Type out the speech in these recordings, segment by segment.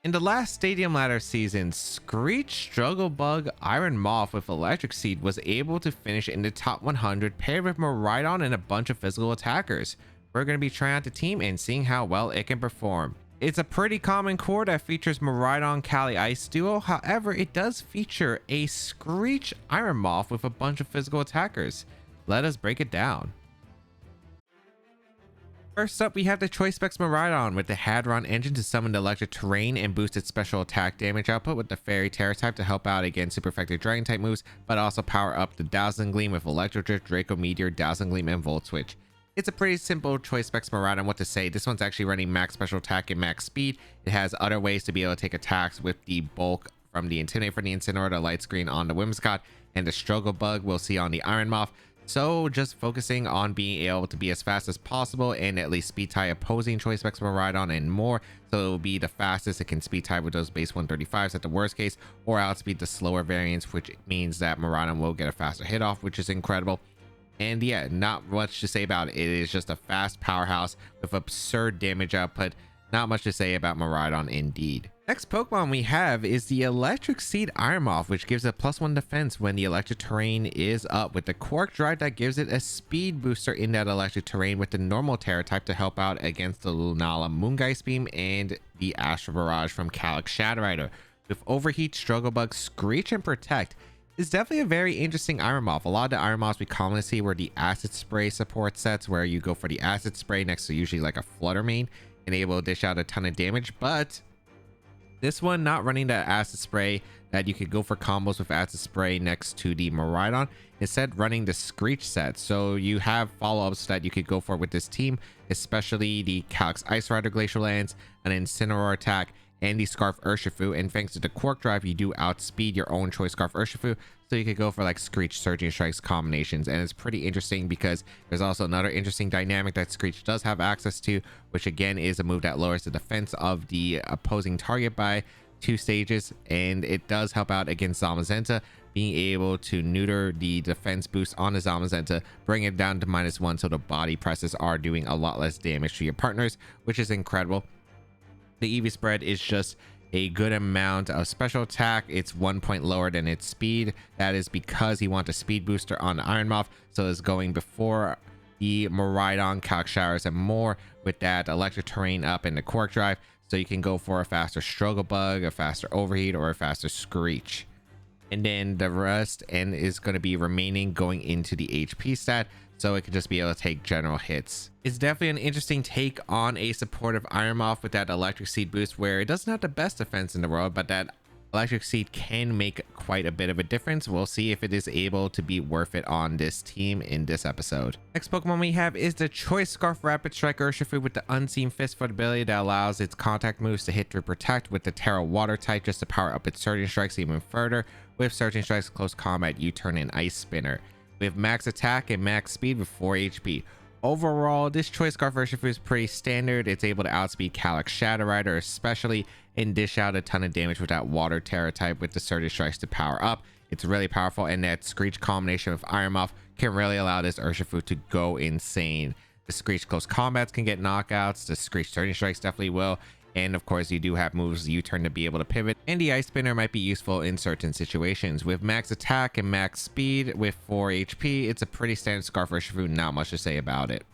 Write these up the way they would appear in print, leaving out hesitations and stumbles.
In the last Stadium Ladder season, Screech, Struggle Bug, Iron Moth with Electric Seed was able to finish in the top 100 paired with Miraidon and a bunch of physical attackers. We're going to be trying out the team and seeing how well it can perform. It's a pretty common core that features Miraidon Kali Ice duo, however it does feature a Screech Iron Moth with a bunch of physical attackers. Let us break it down. First up, we have the Choice Specs Miraidon with the Hadron engine to summon the electric terrain and boost its special attack damage output with the Fairy Terror type to help out against super effective Dragon type moves, but also power up the Dazzling Gleam with Electro Drift, Draco Meteor, Dazzling Gleam, and Volt Switch. It's a pretty simple Choice Specs Miraidon, what to say. This one's actually running max special attack and max speed. It has other ways to be able to take attacks with the bulk from the Intimidate for the Incineroar, the Light Screen on the Whimsicott, and the Struggle Bug we'll see on the Iron Moth. So just focusing on being able to be as fast as possible and at least speed tie opposing Choice Specs Miraidon and more. So it will be the fastest it can speed tie with those base 135s at the worst case, or outspeed the slower variants, which means that Miraidon will get a faster hit off, which is incredible. And yeah, not much to say about it. It is just a fast powerhouse with absurd damage output. Not much to say about Miraidon indeed. Next Pokemon we have is the Electric Seed Iron Moth, which gives a +1 defense when the electric terrain is up, with the Quark Drive that gives it a speed booster in that electric terrain with the normal Terror type to help out against the Lunala Moongeist Beam and the Astral Barrage from Calyx Shadow Rider. With Overheat, Struggle Bug, Screech, and Protect, it's definitely a very interesting Iron Moth. A lot of the Iron Moths we commonly see were the Acid Spray support sets, where you go for the Acid Spray next to usually like a Flutter Mane and able to dish out a ton of damage. But this one not running that Acid Spray that you could go for combos with Acid Spray next to the Miraidon, instead running the Screech set. So you have follow-ups that you could go for with this team, especially the Calyx Ice Rider Glacial Lance, an Incineroar attack, and the Scarf Urshifu. And thanks to the Quark Drive, you do outspeed your own choice Scarf Urshifu, so you could go for like Screech Surging Strikes combinations. And it's pretty interesting because there's also another interesting dynamic that Screech does have access to, which again is a move that lowers the defense of the opposing target by 2 stages, and it does help out against Zamazenta, being able to neuter the defense boost on the Zamazenta, bring it down to -1, so the body presses are doing a lot less damage to your partners, which is incredible. The EV spread is just a good amount of special attack. It's 1 point lower than its speed. That is because you want a speed booster on the Iron Moth, so it's going before the Miraidon, Calyx Showers, and more with that electric terrain up in the Quark Drive, so you can go for a faster Struggle Bug, a faster Overheat, or a faster Screech. And then the rest and is going to be remaining going into the HP stat, so it could just be able to take general hits. It's definitely an interesting take on a supportive Iron Moth with that Electric Seed boost, where it doesn't have the best defense in the world, but that Electric Seed can make quite a bit of a difference. We'll see if it is able to be worth it on this team in this episode. Next Pokemon we have is the Choice Scarf Rapid Strike Urshifu with the Unseen Fist for the ability that allows its contact moves to hit through Protect with the Terra Water type, just to power up its Surging Strikes even further. With Surging Strikes close combat, U-Turn, and Ice Spinner. We have max attack and max speed with 4 HP. Overall, this Choice Scarf Urshifu is pretty standard. It's able to outspeed Calyx Shadow Rider especially, and dish out a ton of damage with that Water Terror type with the Surging Strikes to power up. It's really powerful, and that Screech combination with Iron Moth can really allow this Urshifu to go insane. The Screech close combats can get knockouts. The Screech Surging Strikes definitely will. And of course, you do have moves U-Turn to be able to pivot, and the Ice Spinner might be useful in certain situations. With max attack and max speed with 4 HP, it's a pretty standard Scarf Urshifu, not much to say about it.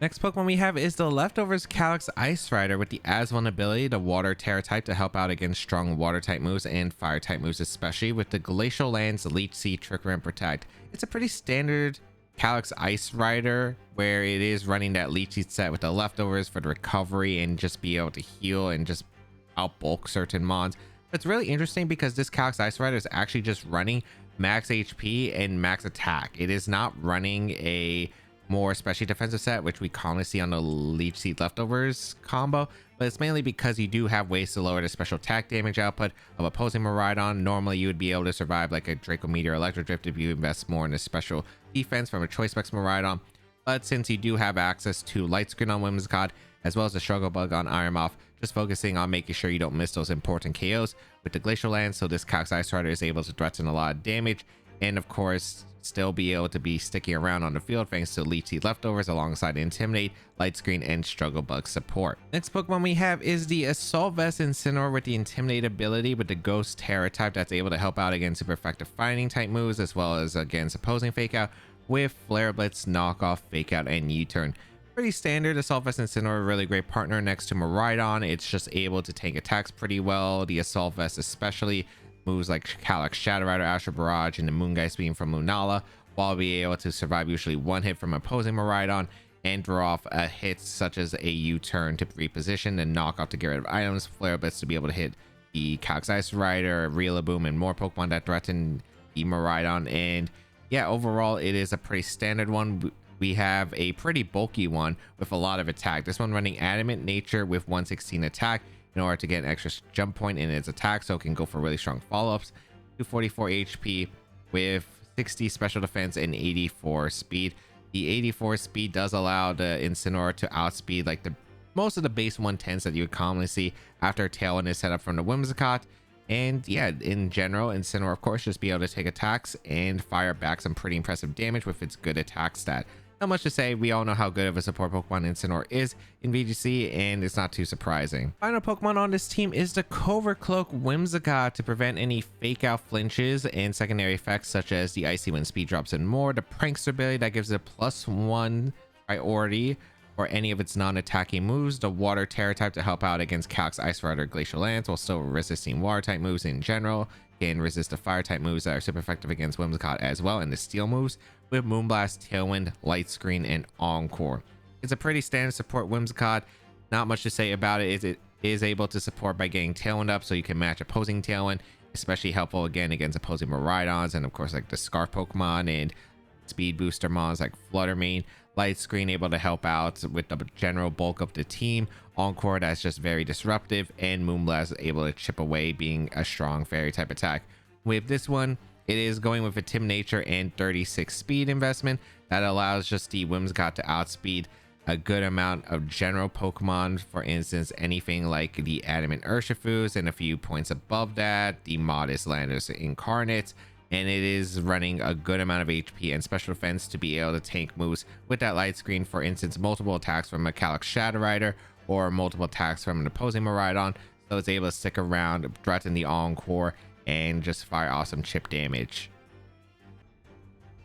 Next Pokemon we have is the Leftovers Calyx Ice Rider with the As-1 ability, the Water Terror type, to help out against strong Water type moves and Fire type moves, especially with the Glacial Lance, Leech Seed, Trick Room, and Protect. It's a pretty standard Calyx Ice Rider, where it is running that Leech Seed set with the Leftovers for the recovery and just be able to heal and just outbulk certain mons. It's really interesting because this Calyx Ice Rider is actually just running max HP and max attack. It is not running a more especially defensive set, which we commonly see on the Leech Seed Leftovers combo, but it's mainly because you do have ways to lower the special attack damage output of opposing Miraidon. Normally you would be able to survive like a Draco Meteor Electro Drift if you invest more in the special defense from a Choice Specs Miraidon, but since you do have access to Light Screen on Whimsicott as well as the Struggle Bug on Iron Moth, just focusing on making sure you don't miss those important KOs with the Glacial Lance, so this Calyx Ice Rider is able to threaten a lot of damage. And of course, still be able to be sticking around on the field thanks to Leech Seed leftovers alongside Intimidate, Light Screen, and Struggle Bug support. Next Pokemon we have is the Assault Vest Incineroar with the Intimidate ability with the Ghost Terror type that's able to help out against super effective fighting type moves as well as against opposing Fake Out with Flare Blitz, Knockoff, Fake Out, and U-Turn. Pretty standard. Assault Vest Incineroar, really great partner next to Miraidon. It's just able to tank attacks pretty well. The Assault Vest especially moves like Calyx Shadow Rider, Astral Barrage, and the Moongeist Beam from Lunala, while being able to survive usually one hit from opposing Miraidon and draw off a hit such as a U-turn to reposition and knock off to get rid of items, Flare Blitz to be able to hit the Calyx Ice Rider, Rillaboom, and more Pokemon that threaten the Miraidon. And yeah, overall it is a pretty standard one. We have a pretty bulky one with a lot of attack. This one running Adamant Nature with 116 attack in order to get an extra jump point in its attack, so it can go for really strong follow-ups. 244 HP with 60 special defense and 84 speed. The 84 speed does allow the Incineroar to outspeed like the most of the base 110s that you would commonly see after Tailwind is set up from the Whimsicott. And yeah, in general, Incineroar of course just be able to take attacks and fire back some pretty impressive damage with its good attack stat. Not much to say. We all know how good of a support Pokemon Incineroar is in VGC, and it's not too surprising. Final Pokemon on this team is the Covert Cloak Whimsicott to prevent any Fake Out flinches and secondary effects such as the Icy Wind speed drops and more. The Prankster ability that gives it a +1 priority for any of its non-attacking moves. The Water Terror type to help out against Calyx Ice Rider, Glacial Lance, while still resisting Water type moves in general. Can resist the Fire type moves that are super effective against Whimsicott as well, and the Steel moves with Moonblast, Tailwind, Light Screen, and Encore. It's a pretty standard support Whimsicott. Not much to say about it. It is able to support by getting Tailwind up so you can match opposing Tailwind, especially helpful again against opposing Miraidons and of course like the Scarf Pokemon and speed booster mons like Fluttermane. Light Screen able to help out with the general bulk of the team. Encore that's just very disruptive, and Moonblast able to chip away being a strong fairy type attack. With this one, it is going with a Tim Nature and 36 speed investment that allows just the Whimsicott to outspeed a good amount of general Pokemon. For instance, anything like the Adamant Urshifus, and a few points above that, the Modest Landers Incarnates. And it is running a good amount of HP and special defense to be able to tank moves with that Light Screen. For instance, multiple attacks from a Calyx Shadow Rider or multiple attacks from an opposing Miraidon, so it's able to stick around, threaten the Encore, and just fire awesome chip damage.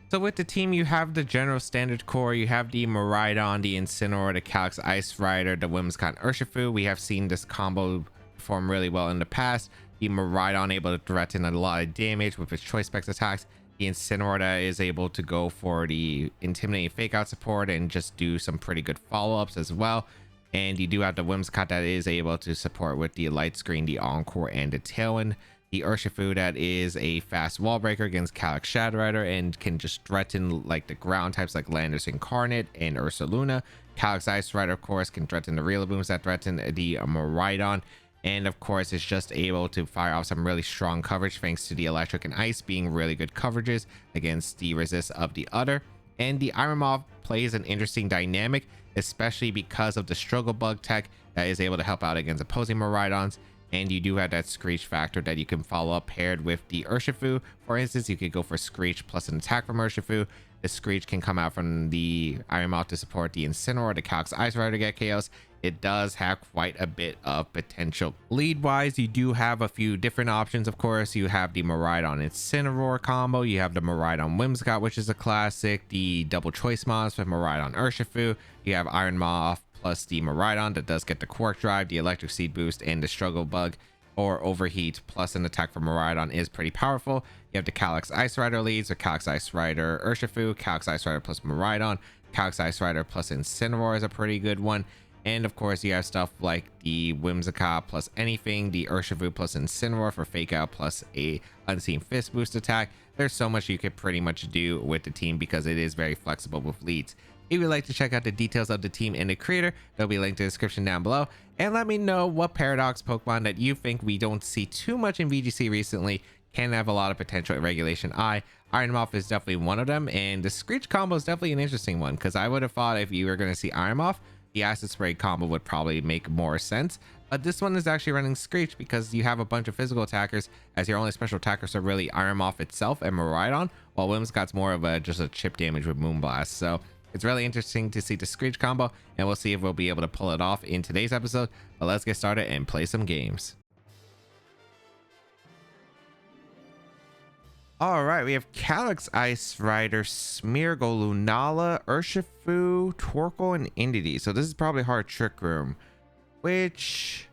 So with the team, you have the general standard core. You have the Miraidon, the Incineroar, the Calyx Ice Rider, the Whimsicott Urshifu. We have seen this combo perform really well in the past. The Miraidon able to threaten a lot of damage with its Choice Specs attacks. The Incineroar that is able to go for the Intimidating Fake Out support and just do some pretty good follow-ups as well. And you do have the Whimsicott that is able to support with the Light Screen, the Encore, and the Tailwind. The Urshifu that is a fast wall breaker against Calyx Shadow Rider and can just threaten like the ground types like Landers Incarnate and Ursaluna. Calyx Ice Rider of course can threaten the Rillabooms that threaten the Miraidon. And of course, it's just able to fire off some really strong coverage thanks to the Electric and Ice being really good coverages against the resist of the other. And the Iron Moth plays an interesting dynamic, especially because of the Struggle Bug tech that is able to help out against opposing Miraidons. And you do have that Screech factor that you can follow up paired with the Urshifu. For instance, you could go for Screech plus an attack from Urshifu. The Screech can come out from the Iron Moth to support the Incineroar, the Calyx Ice Rider to get KOs. It does have quite a bit of potential. Lead wise, you do have a few different options. Of course, you have the Miraidon Incineroar combo. You have the Miraidon Whimsicott, which is a classic. The double choice mods with Miraidon Urshifu. You have Iron Moth plus the Miraidon that does get the Quark Drive, the Electric Seed Boost, and the Struggle Bug or Overheat plus an attack from Miraidon is pretty powerful. You have the Calyx Ice Rider leads, or Calyx Ice Rider Urshifu, Calyx Ice Rider plus Miraidon, Calyx Ice Rider plus Incineroar is a pretty good one. And of course, you have stuff like the Whimsicott plus anything, the Urshifu plus Incineroar for Fake Out plus a Unseen Fist boost attack. There's so much you could pretty much do with the team because it is very flexible with leads. If you'd like to check out the details of the team and the creator, they'll be linked in the description down below. And let me know what Paradox Pokemon that you think we don't see too much in VGC recently can have a lot of potential in Regulation I. Iron Moth is definitely one of them, and the Screech combo is definitely an interesting one because I would have thought if you were going to see Iron Moth, the Acid Spray combo would probably make more sense, This one is actually running Screech because you have a bunch of physical attackers, as your only special attackers are really Iron Moth itself and Miraidon, while Whimsicott's more of a just a chip damage with Moonblast. So it's really interesting to see the Screech combo, and we'll see if we'll be able to pull it off in today's episode. But let's get started and play some games. All right, we have Calyx, Ice Rider, Smeargle, Lunala, Urshifu, Torkoal, and Indeedee. So this is probably hard Trick Room, which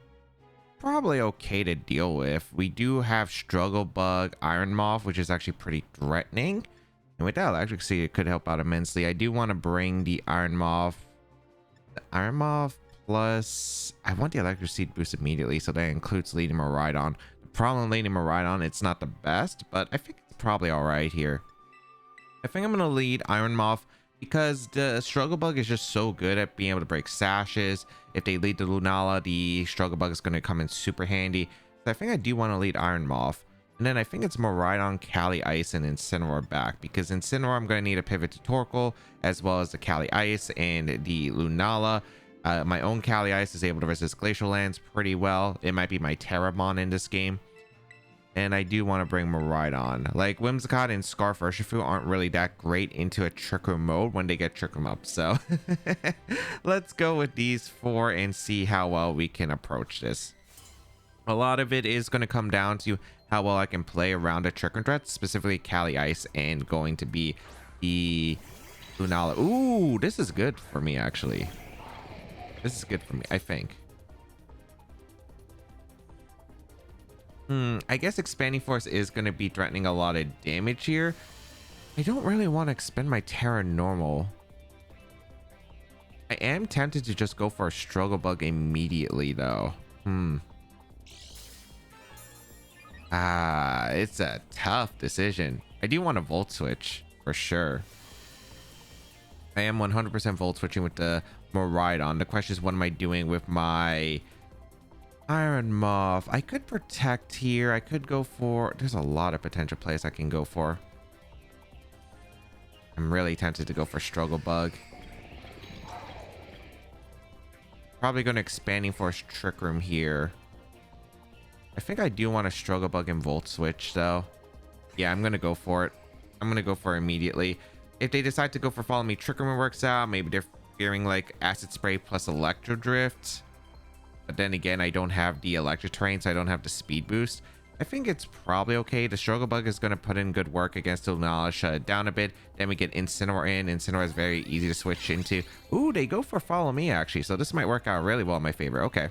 probably okay to deal with. We do have Struggle Bug, Iron Moth, which is actually pretty threatening. And with that electricity, it could help out immensely. I do want to bring the Iron Moth. The Iron Moth plus... I want the electricity boost immediately, so that includes leading Miraidon. The problem leading Miraidon, it's not the best, but I think it's probably alright here. I think I'm going to lead Iron Moth because the Struggle Bug is just so good at being able to break sashes. If they lead the Lunala, the Struggle Bug is going to come in super handy. So I think I do want to lead Iron Moth. And then I think it's Miraidon, Cali Ice, and Incineroar back. Because Incineroar, I'm going to need a pivot to Torkoal, as well as the Cali Ice and the Lunala. My own Cali Ice is able to resist Glacial Lands pretty well. It might be my Terramon in this game. And I do want to bring Miraidon. Like, Whimsicott and Scarf Urshifu aren't really that great into a Trick Room mode when they get Trick Room up. So, let's go with these four and see how well we can approach this. A lot of it is going to come down to how well I can play around a Trick Room threat, specifically Cali Ice and going to be the Lunala. Ooh, this is good for me, actually. This is good for me, I think. I guess Expanding Force is going to be threatening a lot of damage here. I don't really want to expend my Terra Normal. I am tempted to just go for a Struggle Bug immediately, though. It's a tough decision. I do want a Volt Switch, for sure. I am 100% Volt Switching with the Miraidon. The question is, what am I doing with my... Iron Moth? I could protect here. I could go for... There's a lot of potential plays I can go for. I'm really tempted to go for Struggle Bug. Probably going to Expanding Force Trick Room here. I think I do want to Struggle Bug and Volt Switch, though. Yeah, I'm going to go for it. I'm going to go for it immediately. If they decide to go for Follow Me Trick Room, it works out. Maybe they're fearing like Acid Spray plus Electro Drift. But then again, I don't have the Electric Terrain, so I don't have the speed boost. I think it's probably okay. The Struggle Bug is going to put in good work against the Lunala, shut it down a bit. Then we get Incineroar in. Incineroar is very easy to switch into. Ooh, they go for Follow Me, actually. So this might work out really well in my favor. Okay.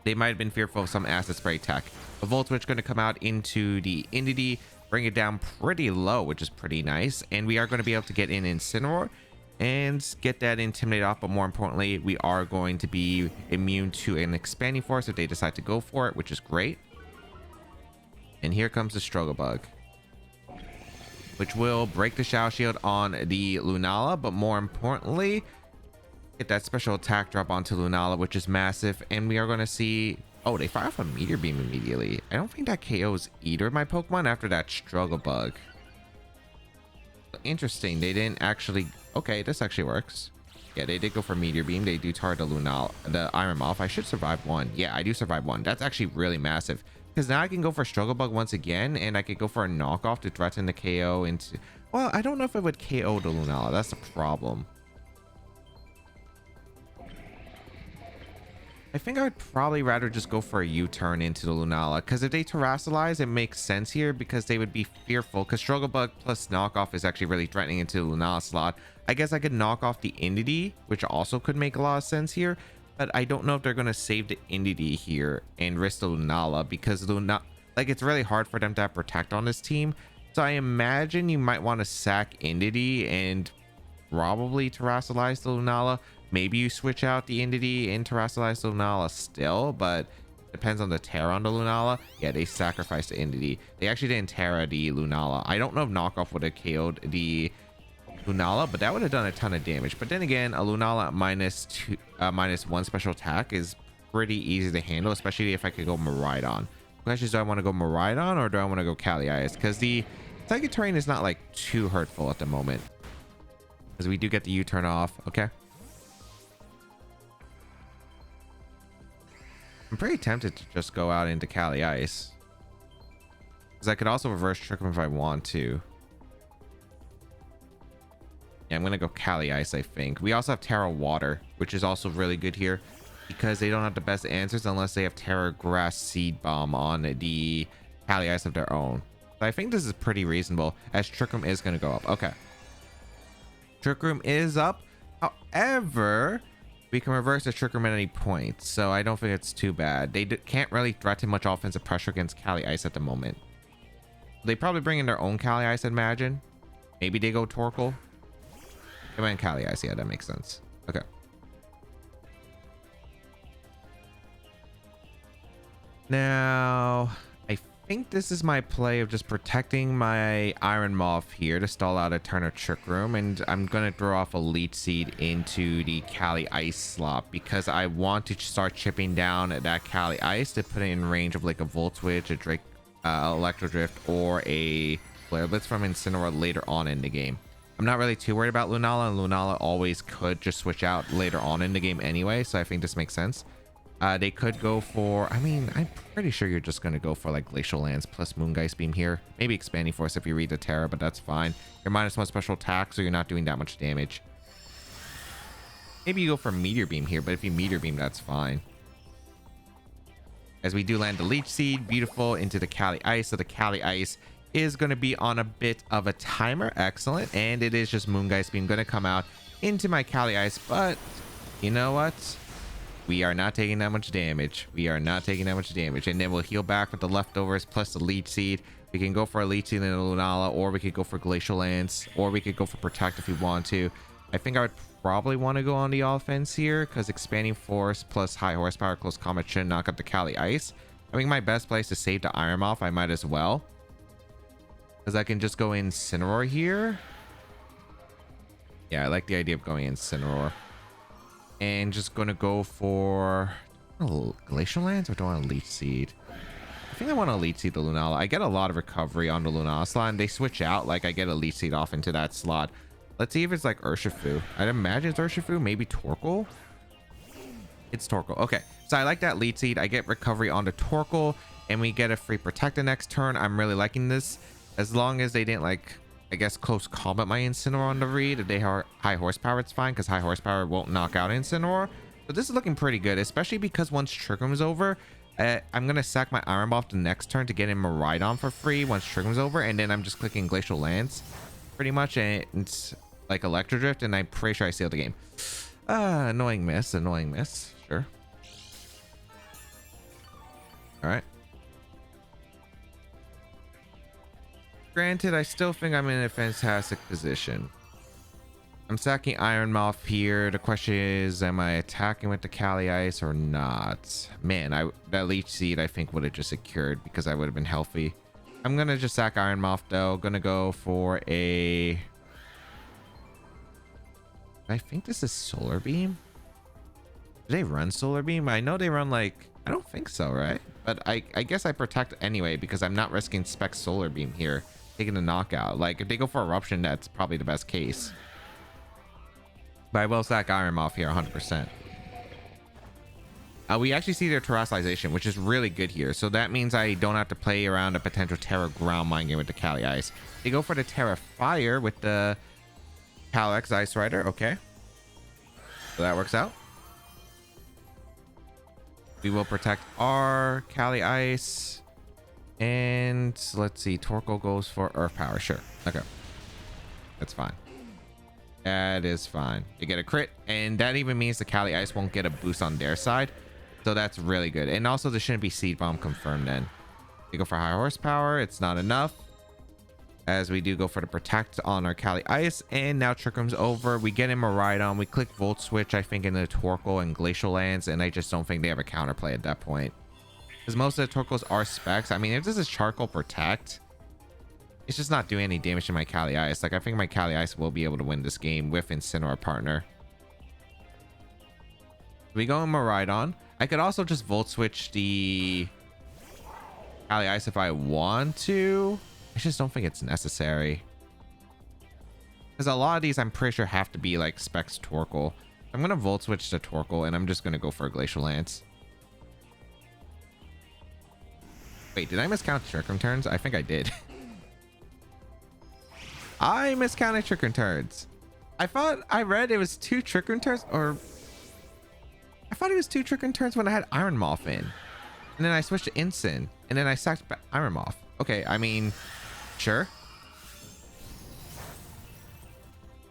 They might have been fearful of some Acid Spray tech. A Volt Switch going to come out into the Indeedee, bring it down pretty low, which is pretty nice. And we are going to be able to get in Incineroar and get that Intimidate off, but more importantly, we are going to be immune to an Expanding Force if they decide to go for it, which is great. And here comes the Struggle Bug, which will break the Shadow Shield on the Lunala, but more importantly, get that special attack drop onto Lunala, which is massive. And we are going to see... Oh, they fire off a Meteor Beam immediately. I don't think that KOs either of my Pokemon after that Struggle Bug. Interesting, they didn't actually... Okay, this actually works. Yeah, they did go for Meteor Beam. They do target the Lunala, the Iron Moth. I should survive one. Yeah, I do survive one. That's actually really massive. Because now I can go for Struggle Bug once again, and I could go for a knockoff to threaten the KO into... Well, I don't know if it would KO the Lunala. That's the problem. I think I would probably rather just go for a U-turn into the Lunala, because if they Terrasilize, it makes sense here because they would be fearful, because Struggle Bug plus knockoff is actually really threatening into the Lunala slot. I guess I could knock off the Indeedee, which also could make a lot of sense here, but I don't know if they're going to save the Indeedee here and risk the Lunala, because it's really hard for them to have Protect on this team. So I imagine you might want to sack Indeedee and probably Terrasilize the Lunala. Maybe you switch out the Indeedee and Terrasilize the Lunala still, but depends on the Terra on the Lunala. Yeah, they sacrificed the Indeedee. They actually didn't Terra the Lunala. I don't know if knockoff would have KO'd the Lunala, but that would have done a ton of damage. But then again, a Lunala at -1 special attack is pretty easy to handle, especially if I could go Miraidon. The question is, do I want to go Miraidon or do I want to go Cali Ice? Because the Psychic Terrain is not like too hurtful at the moment. Because we do get the U-turn off. Okay. I'm pretty tempted to just go out into Cali Ice, because I could also reverse trick him if I want to. Yeah, I'm gonna go Cali Ice, I think. We also have Terra Water, which is also really good here, because they don't have the best answers unless they have Terra Grass Seed Bomb on the Cali Ice of their own. So I think this is pretty reasonable, as Trick Room is gonna go up. Okay. Trick Room is up. However, we can reverse the Trick Room at any point, so I don't think it's too bad. They can't really threaten much offensive pressure against Cali Ice at the moment. They probably bring in their own Cali Ice, I'd imagine. Maybe they go Torkoal. They went Cali Ice. Yeah, that makes sense. Okay. Now, I think this is my play of just protecting my Iron Moth here to stall out a turn of Trick Room, and I'm going to throw off a Leech Seed into the Cali Ice slot because I want to start chipping down that Cali Ice to put it in range of like a Volt Switch, a Drake, Electro Drift, or a Flare Blitz from Incineroar later on in the game. I'm not really too worried about Lunala, and Lunala always could just switch out later on in the game anyway, so I think this makes sense. They could go for, I mean, I'm pretty sure you're just going to go for like Glacial Lance plus Moongeist Beam here. Maybe Expanding Force if you read the Terra, but that's fine. You're -1 special attack, so you're not doing that much damage. Maybe you go for Meteor Beam here, but if you Meteor Beam, that's fine. As we do land the Leech Seed, beautiful, into the Cali Ice. So the Cali Ice is going to be on a bit of a timer. Excellent. And it is just Moongeist Beam going to come out into my Cali Ice, but you know what? We are not taking that much damage. We are not taking that much damage. And then we'll heal back with the leftovers plus the Leech Seed. We can go for a Leech Seed and a Lunala, or we could go for Glacial Lance, or we could go for Protect if we want to. I think I would probably want to go on the offense here, because Expanding Force plus High Horsepower Close Combat should knock out the Cali Ice. I think my best place to save the Iron Moth, I might as well, because I can just go Incineroar here. Yeah, I like the idea of going Incineroar. And just gonna go for a Glacial Lance, or do I want a Leech Seed? I think I want to Leech Seed the Lunala. I get a lot of recovery on the Lunala slot, and they switch out, like I get a Leech Seed off into that slot. Let's see if it's like Urshifu. I'd imagine it's Urshifu, maybe Torkoal. It's Torkoal. Okay, so I like that Leech Seed. I get recovery on the Torkoal, and we get a free Protect the next turn. I'm really liking this, as long as they didn't, like, I guess, close combat my Incineroar on the read. If they are High Horsepower, it's fine, because High Horsepower won't knock out Incineroar. So this is looking pretty good, especially because once Trick Room's over, I'm going to sack my Iron Moth the next turn to get in Miraidon for free once Trick Room's over, and then I'm just clicking Glacial Lance, pretty much, and it's like Electro Drift, and I'm pretty sure I sealed the game. Annoying miss, annoying miss. Sure. All right. Granted, I still think I'm in a fantastic position. I'm sacking Iron Moth here. The question is, am I attacking with the Cali Ice or not? Man, that Leech Seed I think would have just secured, because I would have been healthy. I'm gonna just sack Iron Moth though. Gonna go for a, I think this is Solar Beam. Do they run Solar Beam? I know they run, like, I don't think so, right? But I guess I protect anyway, because I'm not risking Spec Solar Beam here, taking a knockout. Like, if they go for Eruption, that's probably the best case. But I will sack Iron Moth here 100%. We actually see their Terrestrialization, which is really good here. So that means I don't have to play around a potential Terra Ground Mine game with the Cali Ice. They go for the Terra Fire with the Calyx Ice Rider. Okay. So that works out. We will protect our Cali Ice. And let's see. Torkoal goes for Earth Power. Sure. Okay. That's fine. That is fine. They get a crit. And that even means the Cali Ice won't get a boost on their side. So that's really good. And also, there shouldn't be Seed Bomb confirmed then. They go for High Horsepower. It's not enough, as we do go for the Protect on our Cali Ice. And now Trick Room's over. We get in Miraidon. We click Volt Switch, I think, into Torkoal and Glacial Lance. And I just don't think they have a counterplay at that point, because most of the Torkoals are specs. I mean, if this is Charcoal Protect, it's just not doing any damage to my Cali Ice. Like, I think my Cali Ice will be able to win this game with Incineroar partner. We go in Miraidon. I could also just Volt Switch the Cali Ice if I want to. I just don't think it's necessary, because a lot of these I'm pretty sure have to be like Specs Torkoal. I'm gonna Volt Switch to Torkoal, and I'm just gonna go for a Glacial Lance. Wait, did I miscount Trick Room turns? I think I did. I miscounted Trick Room turns. I thought I read it was 2 Trick Room turns, or I thought it was 2 Trick Room turns when I had Iron Moth in. And then I switched to Ensign, and then I sacked back Iron Moth. Okay, I mean, sure.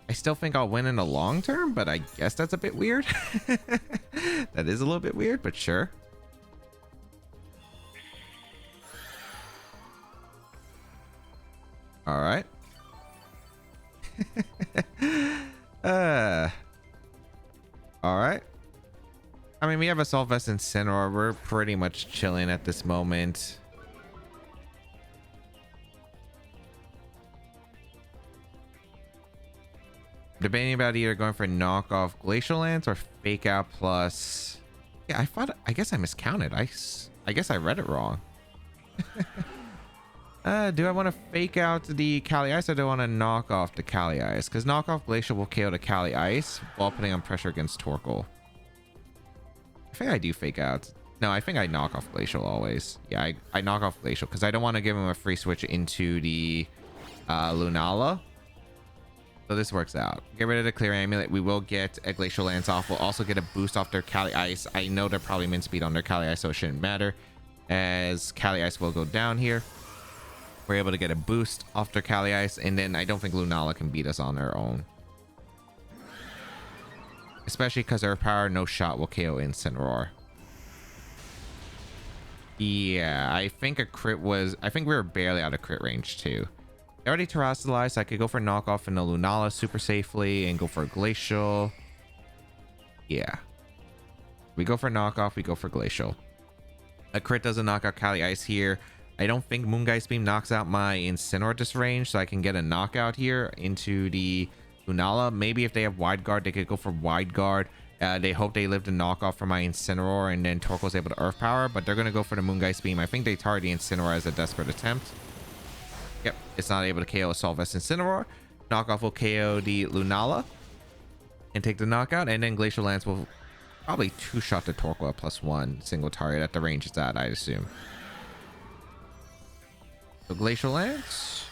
I still think I'll win in the long term, but I guess that's a bit weird. That is a little bit weird, but sure. All right. All right. I mean, we have a Solvest and Incineroar. We're pretty much chilling at this moment. Debating about either going for knockoff Glacial Lance or Fake Out plus. Yeah, I guess I miscounted. I guess I read it wrong. Do I want to fake out the Cali Ice or do I want to knock off the Cali Ice? Because knockoff Glacial will KO the Cali Ice while putting on pressure against Torkoal. I think I do fake out. No, I think I knock off Glacial always. Yeah, I knock off Glacial because I don't want to give him a free switch into the Lunala. So this works out. Get rid of the Clear Amulet. We will get a Glacial Lance off. We'll also get a boost off their Cali Ice. I know they're probably min speed on their Cali Ice, so it shouldn't matter, as Cali Ice will go down here. We're able to get a boost off their Cali Ice, and then I don't think Lunala can beat us on their own. Especially because Earth Power, no shot will KO Incineroar. Yeah, I think a crit was... I think we were barely out of crit range too. I already terrestrialized, so I could go for knockoff in the Lunala super safely and go for Glacial. Yeah. We go for knockoff, we go for Glacial. A crit doesn't knock out Cali Ice here. I don't think Moongeist Beam knocks out my Incineroar this range, so I can get a knockout here into the Lunala. Maybe if they have Wide Guard, they could go for Wide Guard. They hope they live the knockoff for my Incineroar, and then Torkoal's able to Earth Power, but they're going to go for the Moongeist Beam. I think they target the Incineroar as a desperate attempt. Yep, it's not able to KO a Solvest Incineroar. Knockoff will KO the Lunala and take the knockout, and then Glacial Lance will probably 2-shot the Torkoal at +1 single target at the range it's at, I'd assume. So Glacial Lance.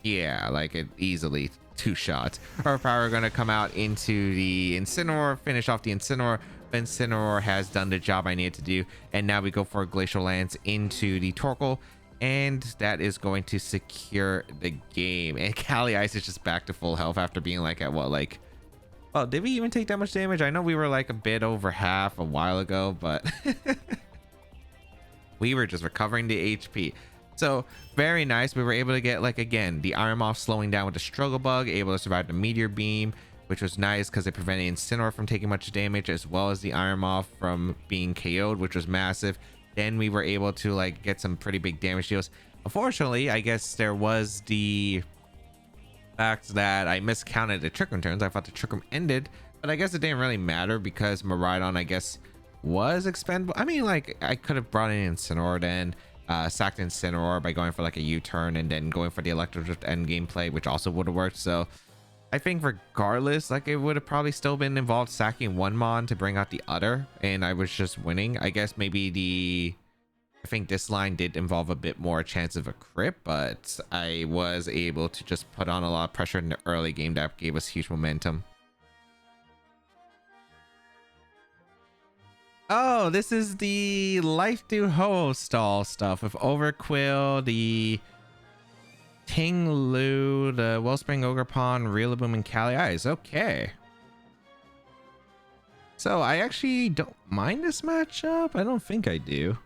Yeah, like it easily 2 shots. Earth Power going to come out into the Incineroar, finish off the Incineroar. Incineroar has done the job I needed to do, and now we go for a Glacial Lance into the Torkoal, and that is going to secure the game. And Cali Ice is just back to full health after being like at what, like, oh, did we even take that much damage? I know we were like a bit over half a while ago, but we were just recovering the HP. So very nice. We were able to get, like, again, the Iron Moth slowing down with the Struggle Bug, able to survive the Meteor Beam, which was nice because it prevented Incineroar from taking much damage, as well as the Iron Moth from being KO'd, which was massive. Then we were able to, like, get some pretty big damage deals. Unfortunately, I guess there was the fact that I miscounted the Trick Room turns. I thought the Trick Room ended, but I guess it didn't really matter because Miraidon, I guess, was expendable. I mean, like, I could have brought in Incineroar then, sacked Incineroar by going for like a U-turn and then going for the Electro Drift end gameplay, which also would have worked. So I think regardless, like, it would have probably still been involved sacking one Mon to bring out the other, and I was just winning. I guess maybe I think this line did involve a bit more chance of a crit, but I was able to just put on a lot of pressure in the early game that gave us huge momentum. Oh, this is the Life to Ho stall stuff with Overquill, the Ting-Lu, the Wellspring Ogerpon, Rillaboom, and Cali Ice. Okay. So I actually don't mind this matchup. I don't think I do.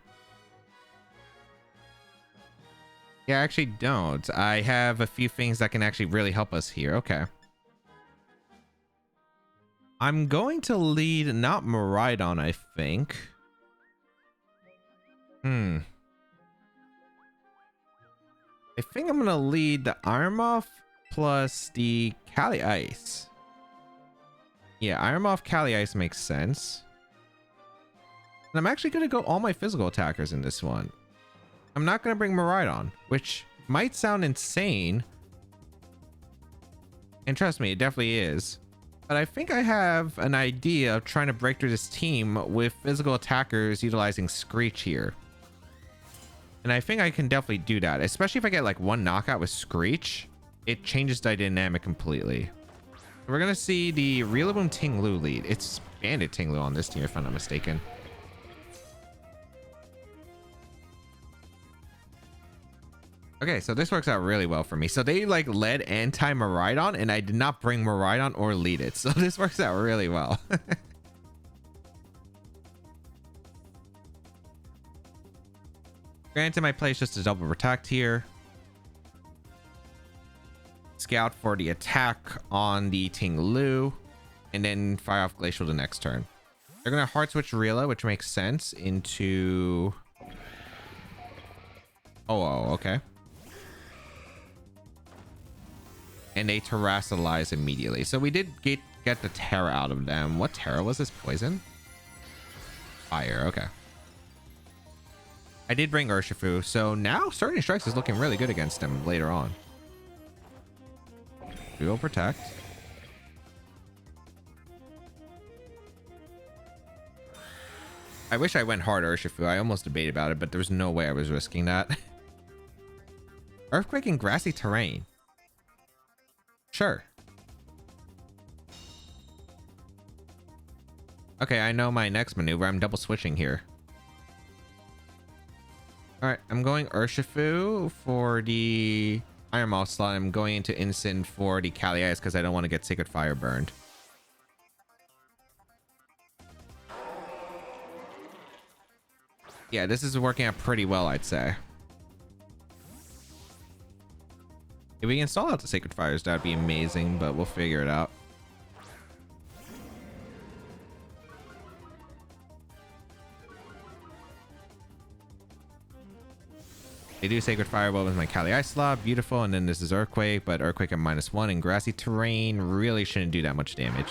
Yeah, I actually don't. I have a few things that can actually really help us here. Okay. I'm going to lead not Miraidon, I think. I think I'm going to lead the Iron Moth plus the Cali Ice. Yeah, Iron Moth, Cali Ice makes sense. And I'm actually going to go all my physical attackers in this one. I'm not going to bring Miraidon, which might sound insane. And trust me, it definitely is. But I think I have an idea of trying to break through this team with physical attackers utilizing Screech here. And I think I can definitely do that, especially if I get like one knockout with Screech. It changes the dynamic completely. We're going to see the Rillaboom Ting-Lu lead. It's Bandit Ting-Lu on this team, if I'm not mistaken. Okay, so this works out really well for me. So they like led anti-Miraidon, and I did not bring Miraidon or lead it. So this works out really well. Granted, my play is just a double protect here. Scout for the attack on the Ting-Lu, and then fire off Glacial the next turn. They're going to hard switch Rilla, which makes sense, into... Oh, okay. And they Terrasilize immediately. So we did get the Terra out of them. What Terra was this? Poison? Fire, okay. I did bring Urshifu, so now Certain Strikes is looking really good against him later on. We will protect. I wish I went hard Urshifu. I almost debated about it, but there's no way I was risking that. Earthquake in grassy terrain. Sure. Okay, I know my next maneuver. I'm double switching here. All right, I'm going Urshifu for the Iron Moth slot. I'm going into Instant for the Kali Ice because I don't want to get Sacred Fire burned. Yeah, this is working out pretty well, I'd say. If we can stall out the Sacred Fires, that'd be amazing, but we'll figure it out. They do Sacred Fireball with my Kali Ice slot. Beautiful. And then this is Earthquake, but Earthquake at -1 in grassy terrain really shouldn't do that much damage.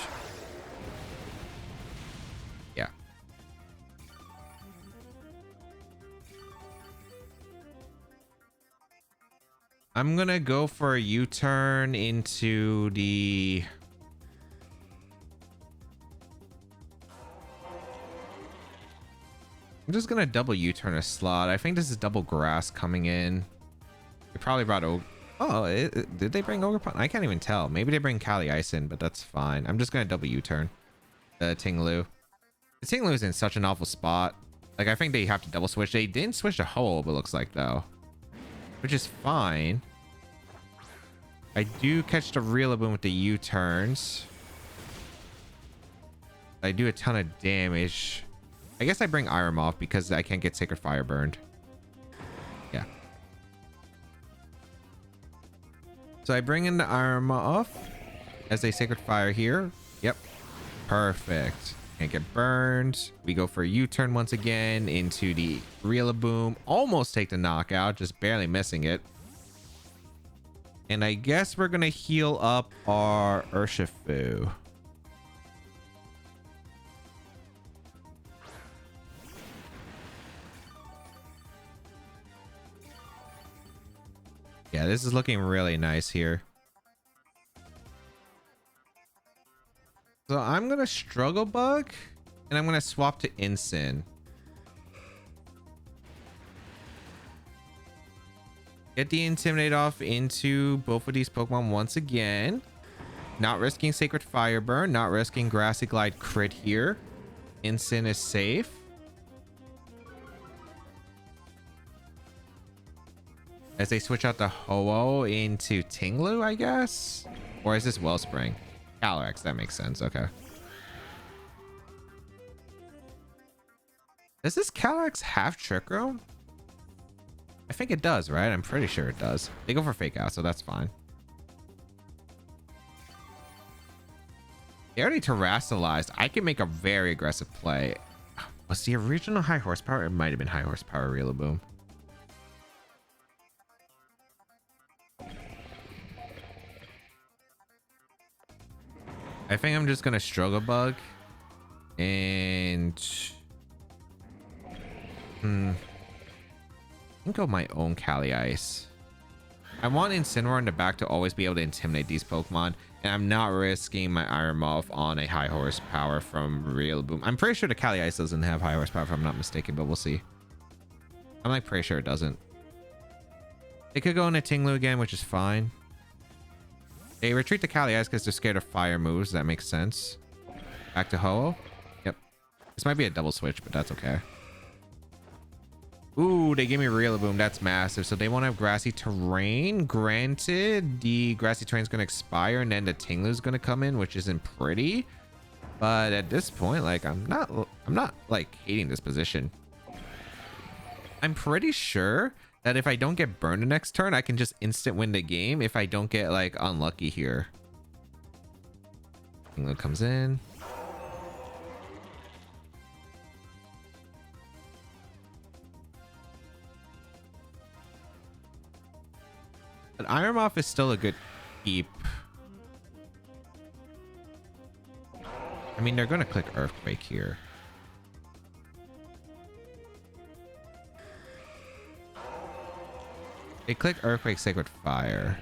Yeah. I'm gonna go for a U-turn into the... I'm just gonna double U-turn a slot. I think this is double grass coming in. They probably brought did they bring Ogerpon? I can't even tell. Maybe they bring Kali Ice in, but that's fine. I'm just gonna double U-turn the Ting-Lu. The Ting-Lu is in such an awful spot. Like, I think they have to double switch. They didn't switch to Hole, but looks like, though, which is fine. I do catch the Rillaboom with the U-turns. I do a ton of damage. I guess I bring Iron Moth because I can't get Sacred Fire burned. Yeah. So I bring in the Iron Moth as a Sacred Fire here. Yep. Perfect. Can't get burned. We go for a U-turn once again into the Rillaboom. Almost take the knockout, just barely missing it. And I guess we're going to heal up our Urshifu. Yeah, this is looking really nice here. So I'm going to Struggle Bug, and I'm going to swap to Ensign. Get the Intimidate off into both of these Pokemon once again. Not risking Sacred Fire Burn, not risking Grassy Glide crit here. Ensign is safe. As they switch out the Ho-Oh into Ting-Lu, I guess? Or is this Wellspring? Calyrex, that makes sense. Okay. Does this Calyrex have Trick Room? I think it does, right? I'm pretty sure it does. They go for Fake Out, so that's fine. They already Terrasilized. I can make a very aggressive play. Was the original high horsepower? It might have been high horsepower Rillaboom. I think I'm just gonna Struggle Bug and I think go my own Kali Ice. I want Incineroar in the back to always be able to intimidate these Pokemon, and I'm not risking my Iron Moth on a high horsepower from Rillaboom. I'm pretty sure the Cali Ice doesn't have high horsepower if I'm not mistaken, but we'll see. I'm like pretty sure it doesn't. It could go into Tinglu again, which is fine. They retreat to Cali Ice because they're scared of fire moves. That makes sense. Back to Ho-Oh. Yep. This might be a double switch, but that's okay. Ooh, they gave me Rillaboom. That's massive. So they won't have grassy terrain. Granted, the grassy terrain is going to expire and then the Tinglu is going to come in, which isn't pretty. But at this point, like, I'm not like hating this position. I'm pretty sure that if I don't get burned the next turn, I can just instant win the game if I don't get like unlucky here. Tinglu comes in. But Iron Moth is still a good keep. I mean, they're going to click Earthquake here. They click Earthquake, Sacred Fire.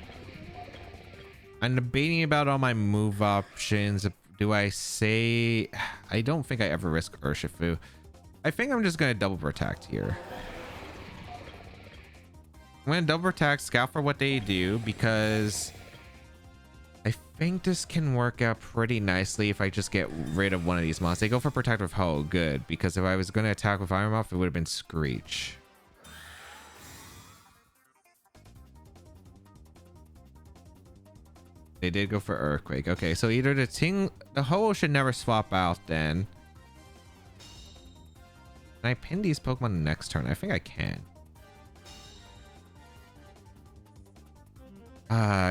I'm debating about all my move options. Do I say... I don't think I ever risk Urshifu. I think I'm just going to double protect here. I'm going to double attack, scout for what they do, because I think this can work out pretty nicely if I just get rid of one of these monsters. They go for protect with Ho, good, because if I was going to attack with Iron Moth, it would have been Screech. They did go for Earthquake. Okay, so either the Ho should never swap out then. Can I pin these Pokemon the next turn? I think I can.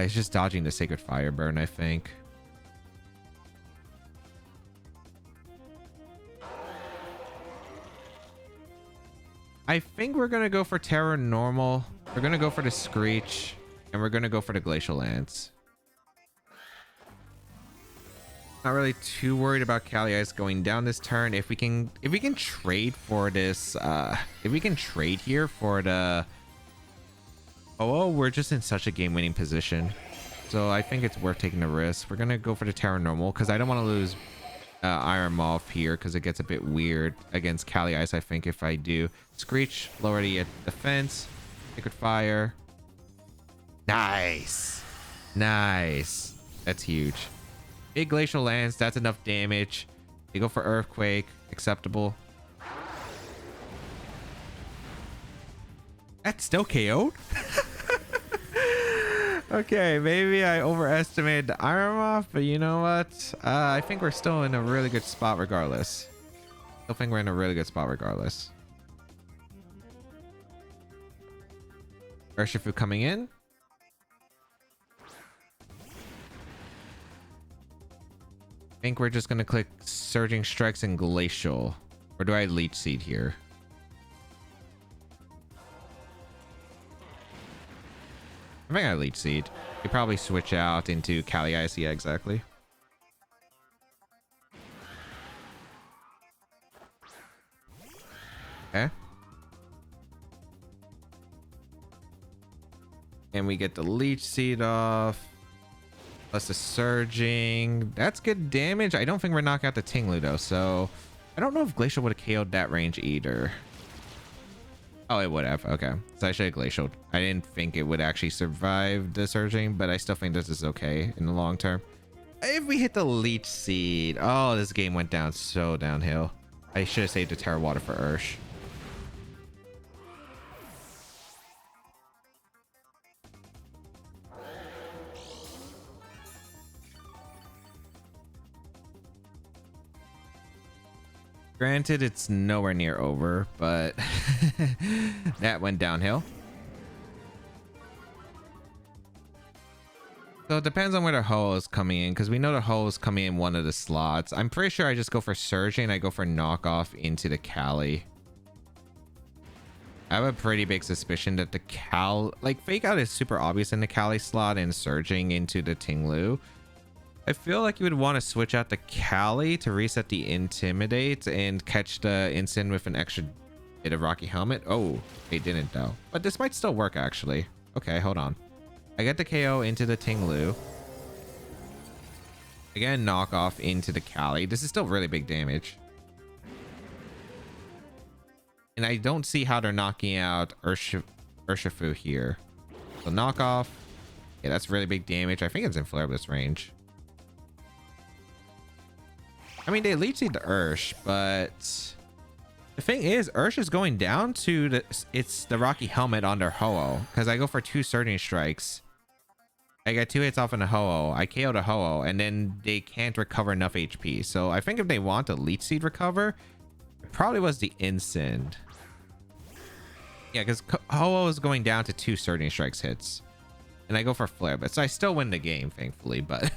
It's just dodging the Sacred Fire burn, I think. I think we're gonna go for Terra Normal. We're gonna go for the Screech, and we're gonna go for the Glacial Lance. Not really too worried about Cali Ice going down this turn. If we can trade for this, if we can trade here for the Oh, we're just in such a game-winning position. So I think it's worth taking the risk. We're going to go for the Terra Normal because I don't want to lose Iron Moth here because it gets a bit weird against Cali Ice, I think, if I do. Screech, lower the defense. Sacred Fire. Nice. Nice. That's huge. Big Glacial Lance. That's enough damage. They go for Earthquake. Acceptable. That's still KO'd? Okay, maybe I overestimated the Iron Moth, but you know what? I think we're still in a really good spot regardless. I think we're in a really good spot regardless. Urshifu coming in. I think we're just going to click Surging Strikes and Glacial. Or do I Leech Seed here? I think I Leech Seed. You probably switch out into Cali Ice. Yeah, exactly. Okay. And we get the Leech Seed off. Plus the Surging. That's good damage. I don't think we're knocking out the Tinglu though, so I don't know if Glacial would have KO'd that range either. Oh, it would have. Okay. So I should have Glacial. I didn't think it would actually survive the Surging, but I still think this is okay in the long term. If we hit the Leech Seed. Oh, this game went down so downhill. I should have saved the Terra Water for Ursh. Granted, it's nowhere near over, but that went downhill. So it depends on where the Ho is coming in, because we know the Ho is coming in one of the slots. I'm pretty sure I just go for Surging and I go for Knockoff into the Cali. I have a pretty big suspicion that the Fake Out is super obvious in the Cali slot and Surging into the Tinglu. I feel like you would want to switch out the Cali to reset the Intimidate and catch the Instant with an extra bit of Rocky Helmet. Oh, they didn't though. But this might still work actually. Okay, hold on. I get the KO into the Tinglu. Again, knock off into the Cali. This is still really big damage. And I don't see how they're knocking out Urshifu here. So knock off. Yeah, that's really big damage. I think it's in Flare-Blitz range. I mean, they leech seed the Ursh, but the thing is, Ursh is going down to the Rocky Helmet on their Ho-Oh, because I go for 2 Surging Strikes. I got 2 hits off in a Ho-Oh. I KO the Ho-Oh, and then they can't recover enough HP. So I think if they want to leech seed recover, it probably was the Instant. Yeah, because Ho-Oh is going down to 2 Surging Strikes hits. And I go for Flare, but so I still win the game, thankfully, but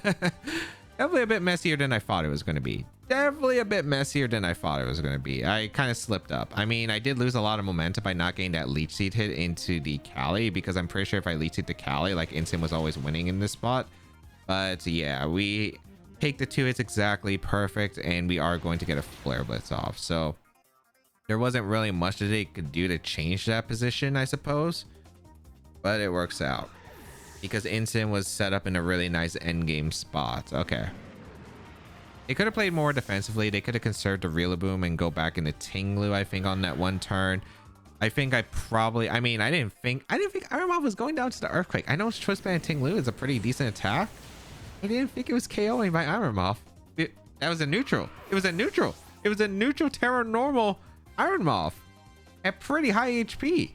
definitely a bit messier than I thought it was going to be. Definitely a bit messier than I thought it was going to be. I kind of slipped up. I mean, I did lose a lot of momentum by not getting that leech seed hit into the Cali, because I'm pretty sure if I leech seed the Cali, like Instant was always winning in this spot. But yeah, we take the 2 hits exactly perfect, and we are going to get a Flare Blitz off. So there wasn't really much that they could do to change that position, I suppose, but it works out. Because Instant was set up in a really nice endgame spot. Okay. They could have played more defensively. They could have conserved the Rillaboom and go back into Tinglu, I think, on that one turn. I think I probably... I mean, I didn't think Iron Moth was going down to the Earthquake. I know Twist Band Tinglu is a pretty decent attack. I didn't think it was KOing by Iron Moth. That was a neutral. It was a neutral. It was a neutral Terra Normal Iron Moth at pretty high HP.